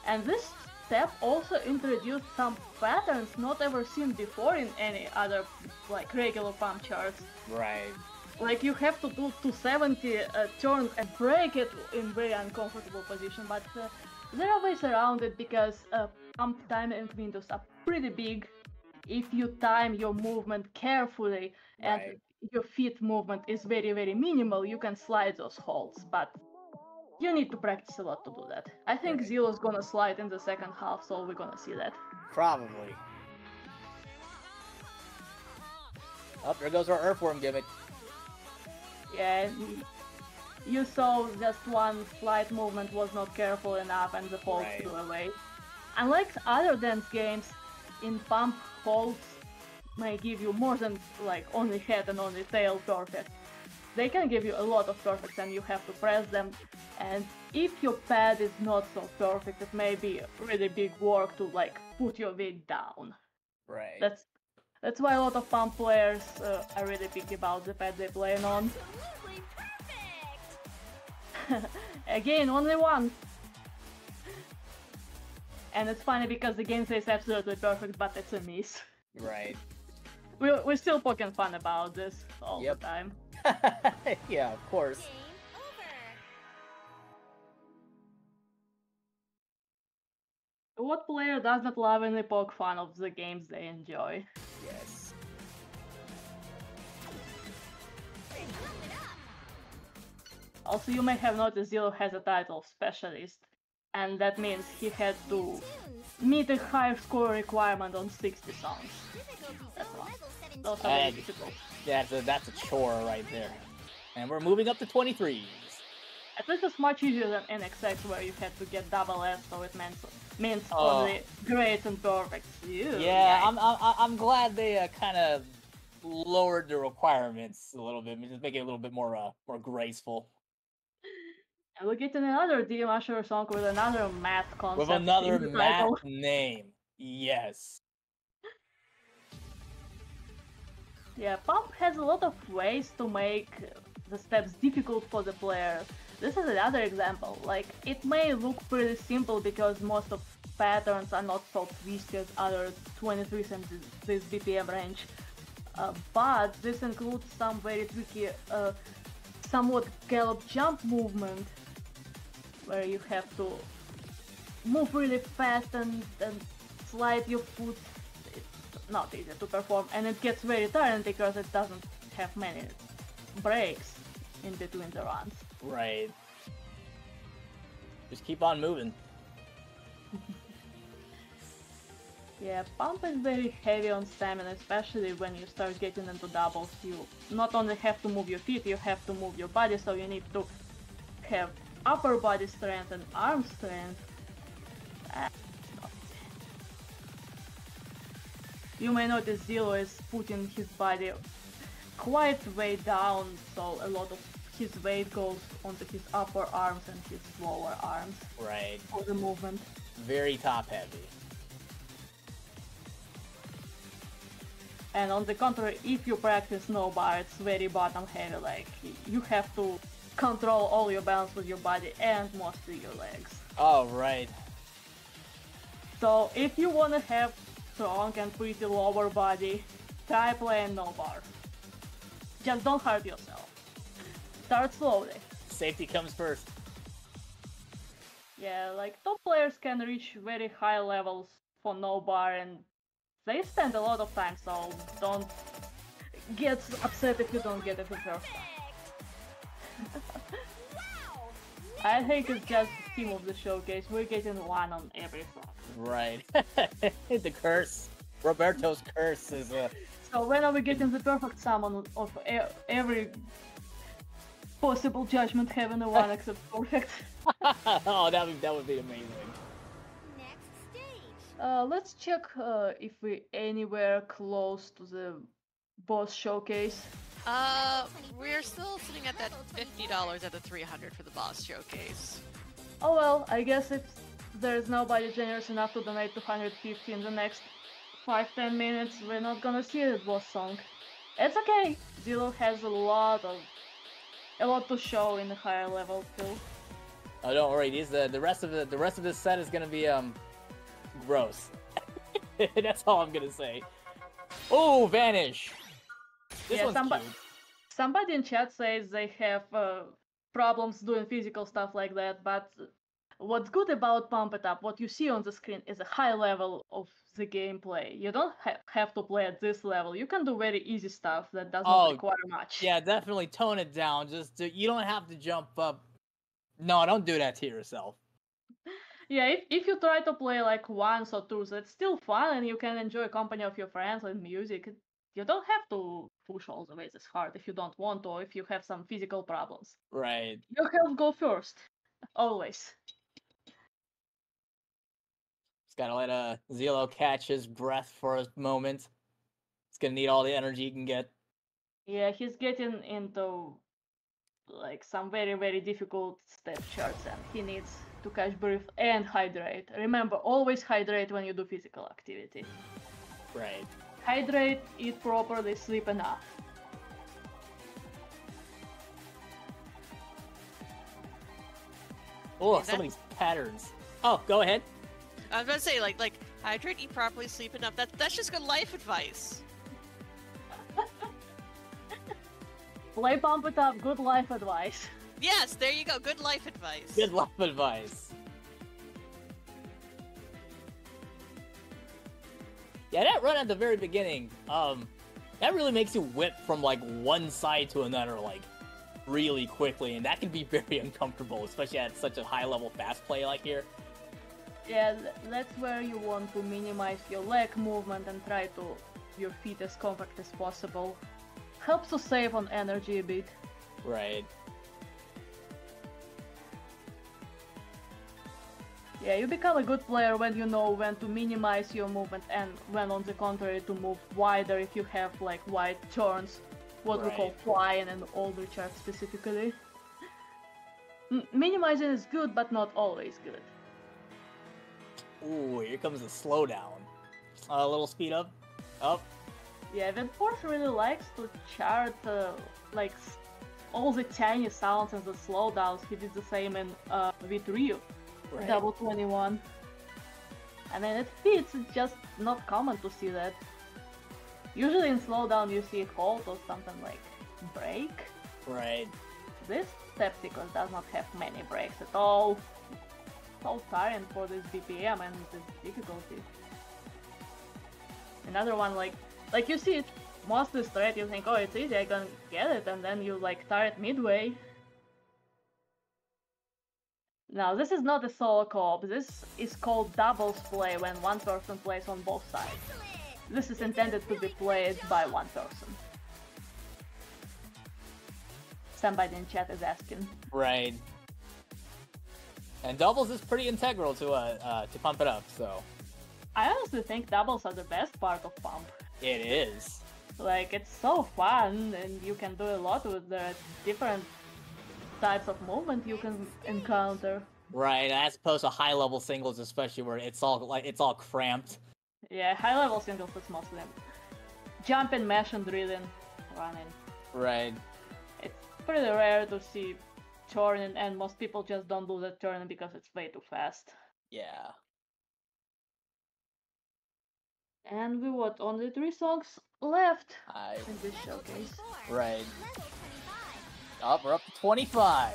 And this step also introduced some patterns not ever seen before in any other like regular pump charts. Right. Like you have to do 270 turns and break it in very uncomfortable position, but there are ways around it because pump timing windows are pretty big. If you time your movement carefully and Right. your feet movement is very, very minimal, you can slide those holds, but you need to practice a lot to do that. I think Right. Zilo's gonna slide in the second half, so we're gonna see that. Probably. Oh, there goes our earthworm gimmick. Yeah, you saw just one slight movement was not careful enough and the hold Right. flew away. Unlike other dance games, in pump holds may give you more than like only head and only tail perfect. They can give you a lot of perfects and you have to press them, and if your pad is not so perfect, it may be really big work to like put your weight down. Right. That's why a lot of pump players are really picky about the pad they're playing on. absolutely perfect. Again, only one. And it's funny because the game says absolutely perfect, but it's a miss. Right. We're still poking fun about this all Yep. the time. Yeah, of course. What player does not love and poke fun of the games they enjoy? Yes. Also, you may have noticed Zero has a title of specialist, and that means he had to meet a high score requirement on 60 songs. That's one. Those are very difficult. Yeah, that's a chore right there. And we're moving up to 23s. At least it's much easier than NXX, where you had to get double S, so it means only great and perfect. Yeah, I'm glad they kind of lowered the requirements a little bit, just make it a little bit more graceful. And we're getting another DM Usher song with another math concept. With another in the math title. name. Yes. Yeah, Pump has a lot of ways to make the steps difficult for the player. This is another example. Like, it may look pretty simple because most of patterns are not so twisty as other 23s in this BPM range. But this includes some very tricky, somewhat gallop jump movement, where you have to move really fast and slide your foot. It's not easy to perform, and it gets very tiring because it doesn't have many breaks in between the runs. Right. Just keep on moving. Yeah, Pump is very heavy on stamina, especially when you start getting into doubles. You not only have to move your feet, you have to move your body, so you need to have upper body strength and arm strength. You may notice Zero is putting his body quite way down, so a lot of his weight goes onto his upper arms and his lower arms. Right. For the movement. Very top heavy. And on the contrary, if you practice no bar, it's very bottom heavy, like you have to control all your balance with your body and mostly your legs. Oh, right. So if you want to have strong and pretty lower body, try playing no bar. Just don't hurt yourself. Start slowly. Safety comes first. Yeah, like top players can reach very high levels for no bar and they spend a lot of time, so don't get upset if you don't get it the first time. I think it's just the theme of the showcase. We're getting one on every front. Right. The curse. Roberto's curse is So when are we getting the perfect summon of every possible judgment having a one except perfect? Oh, that would be amazing. Let's check if we're anywhere close to the boss showcase. We're still sitting at that $50 at the 300 for the boss showcase. Oh well, I guess if there's nobody generous enough to donate 250 in the next 5-10 minutes, we're not gonna see the boss song. It's okay. Zero has a lot to show in the higher level too. Oh, don't worry. The rest of this set is gonna be gross. That's all I'm gonna say. Oh, vanish. This one's cute. Somebody in chat says they have problems doing physical stuff like that, but what's good about Pump It Up, what you see on the screen is a high level of the gameplay. You don't have to play at this level. You can do very easy stuff that does not require much. Yeah, definitely tone it down. You don't have to jump up. No, don't do that to yourself. Yeah, if you try to play like once or two, it's still fun and you can enjoy company of your friends and music. You don't have to push all the way this hard if you don't want to, or if you have some physical problems. Right. Your health go first. Always. Just gotta let Zelo catch his breath for a moment. He's gonna need all the energy he can get. Yeah, he's getting into like some very, very difficult step charts and he needs to catch breath and hydrate. Remember, always hydrate when you do physical activity. Right. Hydrate, eat properly, sleep enough. Oh, some of these patterns. Oh, go ahead. I was about to say, like hydrate, eat properly, sleep enough. That's just good life advice. Play Pump It Up, good life advice. Yes, there you go. Good life advice. Good life advice. Yeah, that run at the very beginning, that really makes you whip from like one side to another like really quickly, and that can be very uncomfortable, especially at such a high level fast play like here. Yeah, that's where you want to minimize your leg movement and try to your feet as compact as possible. Helps to save on energy a bit. Right. Yeah, you become a good player when you know when to minimize your movement and when on the contrary to move wider if you have like wide turns, what we call flying and older chart specifically. Minimizing is good, but not always good. Ooh, here comes the slowdown. A little speed up. Up. Yeah, Force really likes to chart like all the tiny sounds and the slowdowns. He did the same in V3. Right. Double 21. I mean, it fits, it's just not common to see that. Usually in slowdown you see halt or something like break. Right. This step sequence does not have many breaks at all. So tiring for this BPM and this difficulty. Another one like you see it mostly straight, you think, oh, it's easy, I can get it, and then you like tire it midway. Now, this is not a solo co-op, this is called doubles play when one person plays on both sides. This is intended to be played by one person. Somebody in chat is asking. Right. And doubles is pretty integral to Pump It Up, so... I honestly think doubles are the best part of Pump. It is. Like, it's so fun, and you can do a lot with the different types of movement you can encounter. Right, as opposed to high-level singles, especially where it's all cramped. Yeah, high-level singles is mostly jumping, mash, and drilling, running. Right. It's pretty rare to see turning, and most people just don't do the turning because it's way too fast. Yeah. And we got only 3 songs left in this showcase. Right. Up, we're up to 25.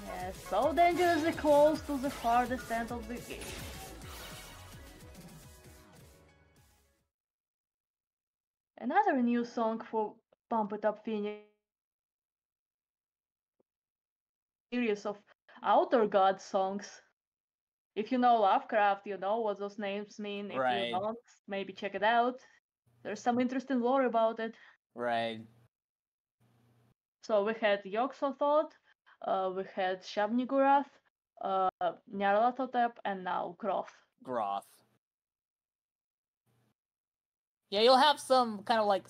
Yeah, so dangerously close to the hardest end of the game. Another new song for Pump It Up Phoenix. Series of Outer God songs. If you know Lovecraft, you know what those names mean. If you don't, maybe check it out. There's some interesting lore about it. Right. So we had Yog-Sothoth, we had Shab-Niggurath, Nyarlathotep, and now Groth. Groth. Yeah, you'll have some kind of like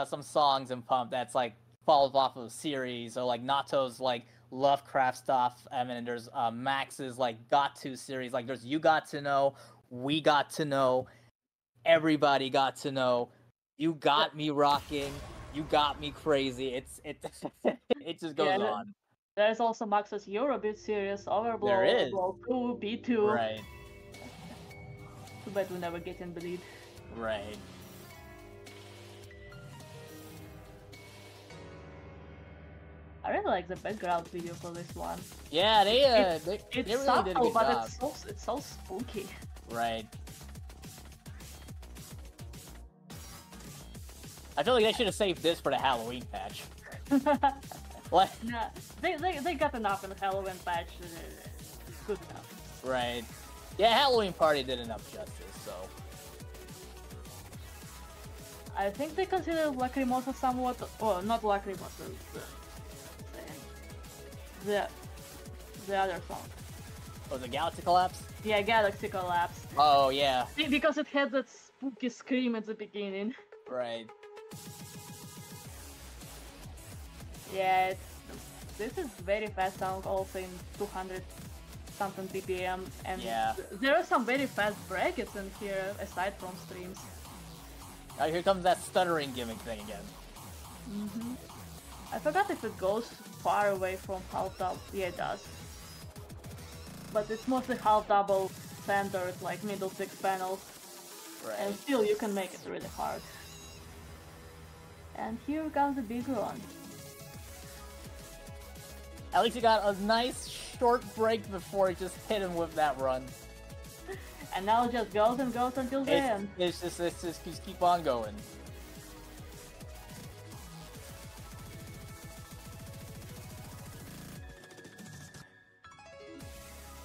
some songs in Pump that's like falls off of a series, or like Nato's like Lovecraft stuff. I mean, there's Max's like Got To series. Like there's You Got to Know, We Got to Know, Everybody Got to Know, You Got Me Rocking, You Got Me Crazy. It just goes on. There's also Max's Eurobeat series, Overblow, There is. Overblow 2, B2. Right. Too bad we never get in the lead. Right. I really like the background video for this one. Yeah, they really subtle, did a good but job. it's so spooky. Right. I feel like they should have saved this for the Halloween patch. What? Nah, they got enough in the Halloween patch. It's good enough. Right. Yeah, Halloween Party did enough justice, so. I think they consider Lacrimosa somewhat, or not Lacrimosa, the other song. Was it Galaxy Collapse? Yeah, Galaxy Collapse. Oh, yeah. Because it had that spooky scream at the beginning. Right. Yeah, this is very fast song, also in 200 something BPM, and there are some very fast brackets in here, aside from streams. Now here comes that stuttering gimmick thing again. Mm-hmm. I forgot if it goes far away from half double. Yeah, it does. But it's mostly half double centered, like middle 6 panels. Right. And still you can make it really hard. And here comes the big run. At least you got a nice short break before it just hit him with that run. And now it just goes and goes until the end. It's just keep on going.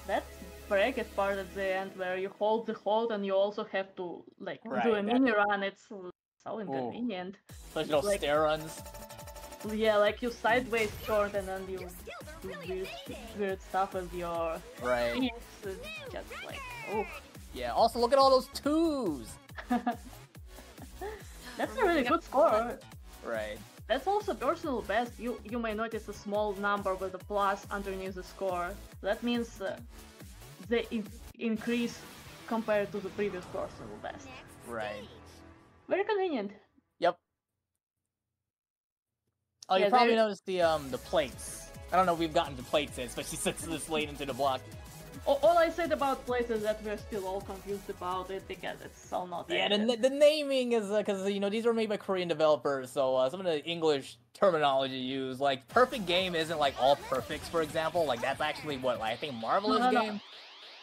That break is part at the end where you hold the hold and you also have to like do a mini run. It's so inconvenient. Like those like, stair runs. Yeah, like you sideways short and then you do weird stuff with your feet. It's just like, oh. Yeah, also look at all those twos! That's a really good score. Right. That's also personal best. You may notice a small number with a plus underneath the score. That means the increase compared to the previous personal best. Right. Very convenient. Yep. Oh, Yeah, you probably noticed the plates. I don't know if we've gotten to plates yet, especially since this late into the block. All I said about plates is that we're still all confused about it because it's so not. Yeah, the naming is because you know these were made by Korean developers, so some of the English terminology used, like perfect game, isn't like all perfects, for example. Like that's actually what I think marvelous game.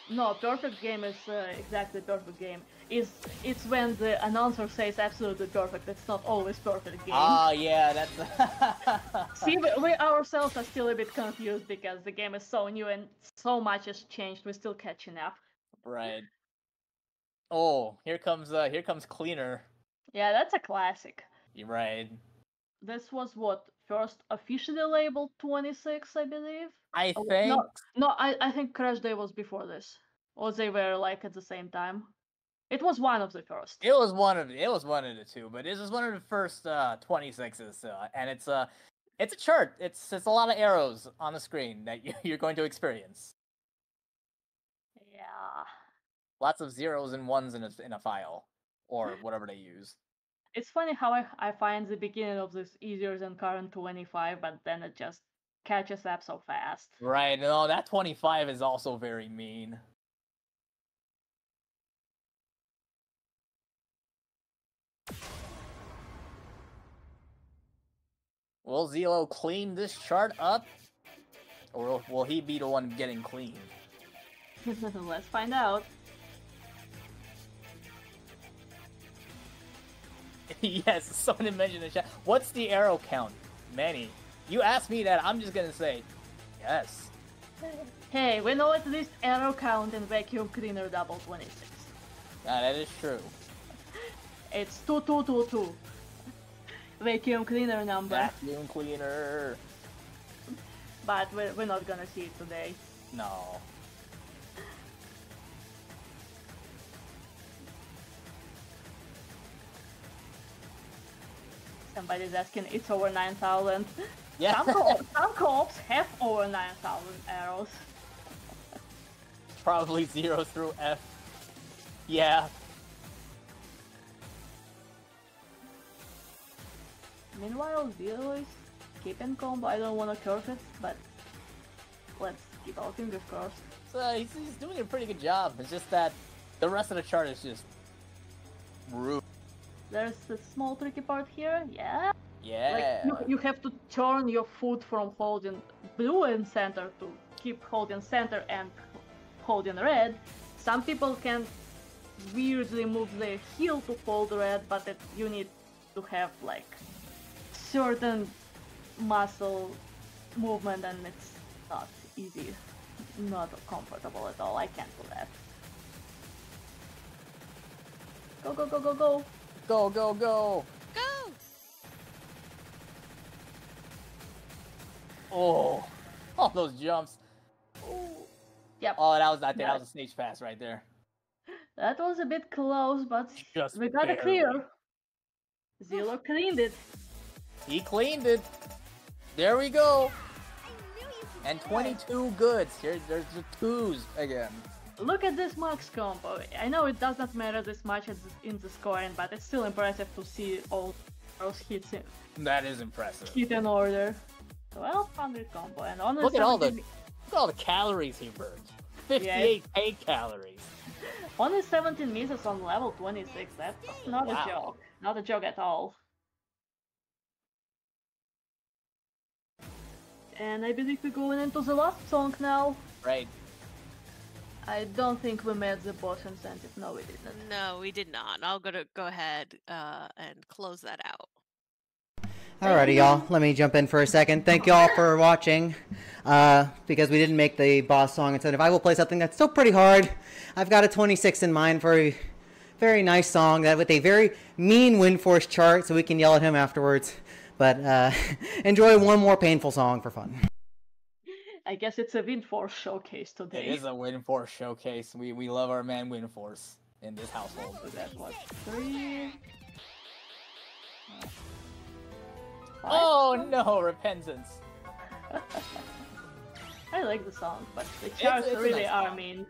No, perfect game is exactly perfect game. It's when the announcer says absolutely perfect. It's not always perfect game. Ah, yeah, that's. See, we ourselves are still a bit confused because the game is so new and so much has changed. We're still catching up. Right. Oh, here comes Cleaner. Yeah, that's a classic. You're right. This was what first officially labeled 26, I believe. I think. No, I think Crash Day was before this, or they were like at the same time. It was one of the first. It was one of the two, but this is one of the first 26s, and it's a chart. It's a lot of arrows on the screen that you're going to experience. Yeah. Lots of zeros and ones in a file, or whatever they use. It's funny how I find the beginning of this easier than current 25, but then it just catches up so fast. Right. No, that 25 is also very mean. Will Zelo clean this chart up? Or will he be the one getting cleaned? Let's find out. Yes, someone mentioned in the chat. What's the arrow count? Many. You asked me that, I'm just gonna say, yes. Hey, we know at least arrow count in Vacuum Cleaner Double 26. That is true. It's 2222. Vacuum Cleaner number. Vacuum Cleaner. But we're not gonna see it today. No. Somebody's asking, it's over 9,000. Yeah. Some co-ops have over 9,000 arrows. Probably 0 through F. Yeah. Meanwhile, Zero is keeping combo. I don't want to curse it, but let's keep our fingers crossed. So he's doing a pretty good job. It's just that the rest of the chart is just rude. There's a small tricky part here, yeah? Yeah. Like, you have to turn your foot from holding blue in center to keep holding center and holding red. Some people can weirdly move their heel to hold red, but you need to have like certain muscle movement and it's not easy, not comfortable at all. I can't do that. Go, go, go, go, go! Go, go, go! Go! Oh, all those jumps. Ooh. Yep. Oh, that was a stage pass right there. That was a bit close, but Just we got it barely. clear. Zero cleaned it. He cleaned it. There we go. And 22 goods. There's the twos again. Look at this max combo. I know it does not matter this much in the scoring, but it's still impressive to see all those hits That is impressive. hit in order. 1200 combo, and honestly, Look at all the calories he burned. 58k calories. Only 17 misses on level 26. That's not a joke. Not a joke at all. And I believe we're going into the last song now. Right. I don't think we met the boss incentive. No, we didn't. No, we did not. I'll go ahead and close that out. Alrighty, y'all. Let me jump in for a second. Thank y'all for watching. Because we didn't make the boss song incentive, I will play something that's still pretty hard. I've got a 26 in mind for a very nice song that with a very mean Windforce chart, so we can yell at him afterwards. But enjoy one more painful song for fun. I guess it's a Windforce showcase today. It is a Windforce showcase. We love our man Windforce in this household. So that was 3. 5. Oh no, Repentance. I like the song, but the charts it's a really nice are song. mean.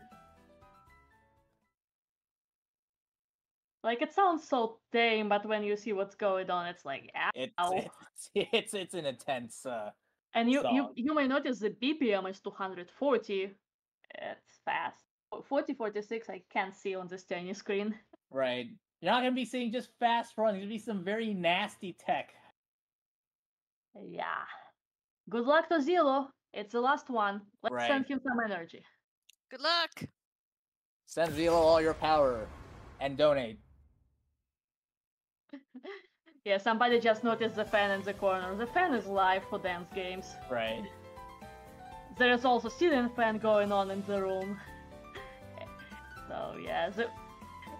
Like, it sounds so tame, but when you see what's going on, it's like, ow. It's an intense. And you song. may notice the BPM is 240. It's fast. 40-46 I can't see on this tiny screen. Right. You're not gonna be seeing just fast runs. There's gonna be some very nasty tech. Yeah. Good luck to Zilo. It's the last one. Let's Right. send him some energy. Good luck. Send Zelo all your power and donate. Yeah, somebody just noticed the fan in the corner. The fan is live for dance games. Right. There is also ceiling fan going on in the room. So yeah,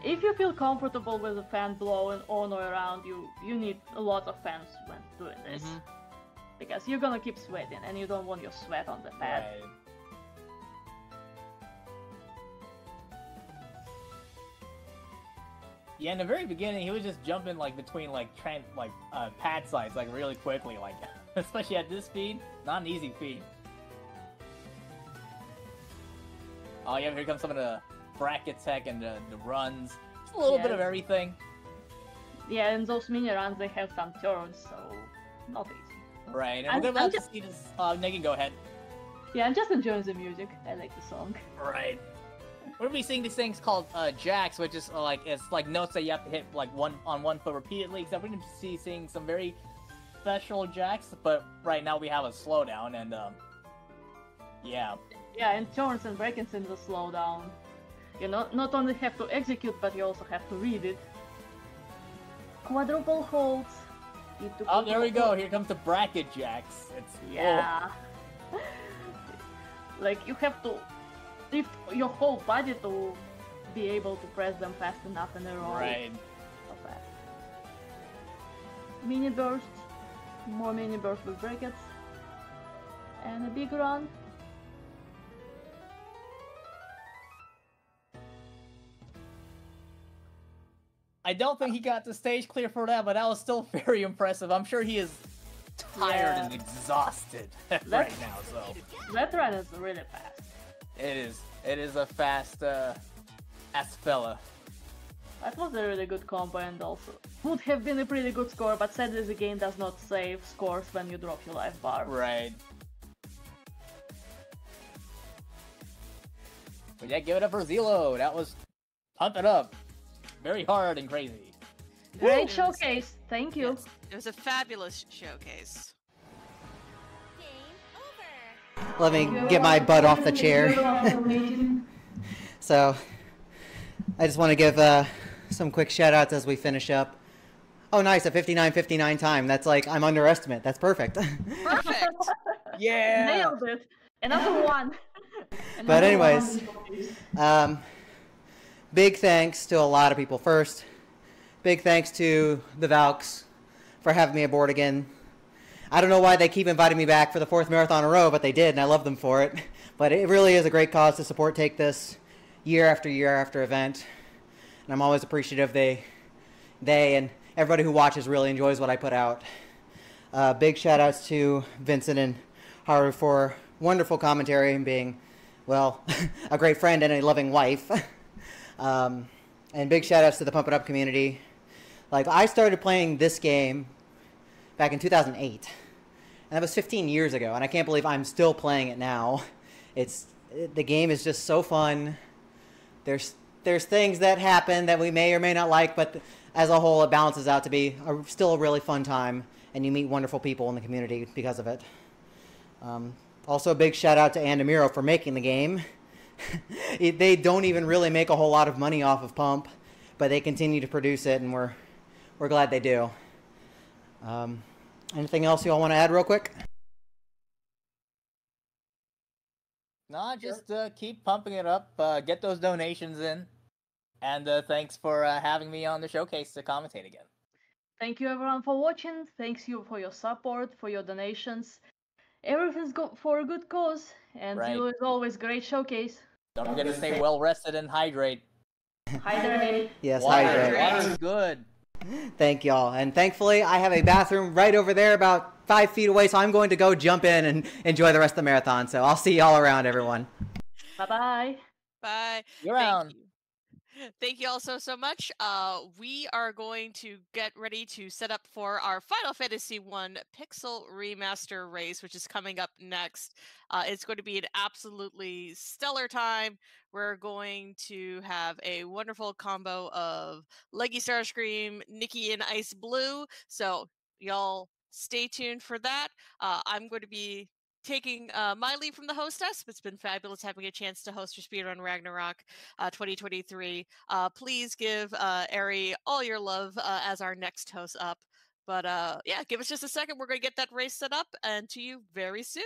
if you feel comfortable with the fan blowing on or around you, you need a lot of fans when doing this. Because you're gonna keep sweating and you don't want your sweat on the pad. Right. Yeah, in the very beginning, he was just jumping like between pad sites like really quickly, like especially at this speed, not an easy feat. Oh yeah, here comes some of the bracket tech and the runs. Just a little bit of everything. Yeah, in those mini runs they have some turns, so not easy. Right, and we're about to see this. Megan, go ahead. Yeah, I'm just enjoying the music. I like the song. Right. We're gonna be seeing these things called jacks, which is it's like notes that you have to hit like one foot repeatedly. Except we're gonna be seeing some very special jacks, but right now we have a slowdown, and yeah. Yeah, and turns and break-ins in the slowdown. You not only have to execute, but you also have to read it. Quadruple holds. Oh, there we go. Here comes the bracket jacks. It's yeah. Like you have to lift your whole body to be able to press them fast enough in a row. Right. So fast. Mini bursts, more mini bursts with brackets, and a big run. I don't think he got the stage clear for that, but that was still very impressive. I'm sure he is tired and exhausted right now. So that run is really fast. It is. It is a fast fella. That was a really good combo and also would have been a pretty good score, but sadly the game does not save scores when you drop your life bar. Right. But yeah, give it up for Zelo. That was Pump It Up. Very hard and crazy. Great showcase. Thank you. Yes, it was a fabulous showcase. Let me get my butt off the chair. So, I just want to give some quick shout outs as we finish up. Oh, nice, a 59:59 time. That's like, I'm underestimate. That's perfect. Perfect. Yeah. Nailed it. Another one. But anyways, big thanks to a lot of people. First, big thanks to the Valks for having me aboard again. I don't know why they keep inviting me back for the 4th marathon in a row, but they did, and I love them for it. But it really is a great cause to support Take This year after event. And I'm always appreciative they and everybody who watches really enjoys what I put out. Big shout outs to Vincent and Haru for wonderful commentary and being, well, a great friend and a loving wife. And big shout outs to the Pump It Up community. Like, I started playing this game back in 2008. And that was 15 years ago, and I can't believe I'm still playing it now. The game is just so fun. There's things that happen that we may or may not like, but as a whole, it balances out to be still a really fun time, and you meet wonderful people in the community because of it. Also, a big shout out to Andamiro for making the game. They don't even really make a whole lot of money off of Pump, but they continue to produce it, and we're glad they do. Anything else you all want to add real quick? No, just keep pumping it up, get those donations in, and thanks for having me on the showcase to commentate again. Thank you everyone for watching. Thanks you for your support, for your donations. Everything's for a good cause, and Right. Zero is always great showcase. Don't forget to stay well rested and hydrate. Hydrate. Yes, Water hydrate. is good. Thank y'all. And thankfully, I have a bathroom right over there about 5 feet away, so I'm going to go jump in and enjoy the rest of the marathon. So I'll see y'all around, everyone. Bye-bye. Bye. You're around. Thank you. Thank you all so much. We are going to get ready to set up for our Final Fantasy I Pixel Remaster race, which is coming up next. It's going to be an absolutely stellar time. We're going to have a wonderful combo of Leggy Starscream, Nikki and Ice Blue. So y'all stay tuned for that. I'm going to be taking my leave from the hostess. It's been fabulous having a chance to host your Speedrun Ragnarok 2023. Please give Ari all your love as our next host up. But yeah, give us just a second. We're going to get that race set up and to you very soon.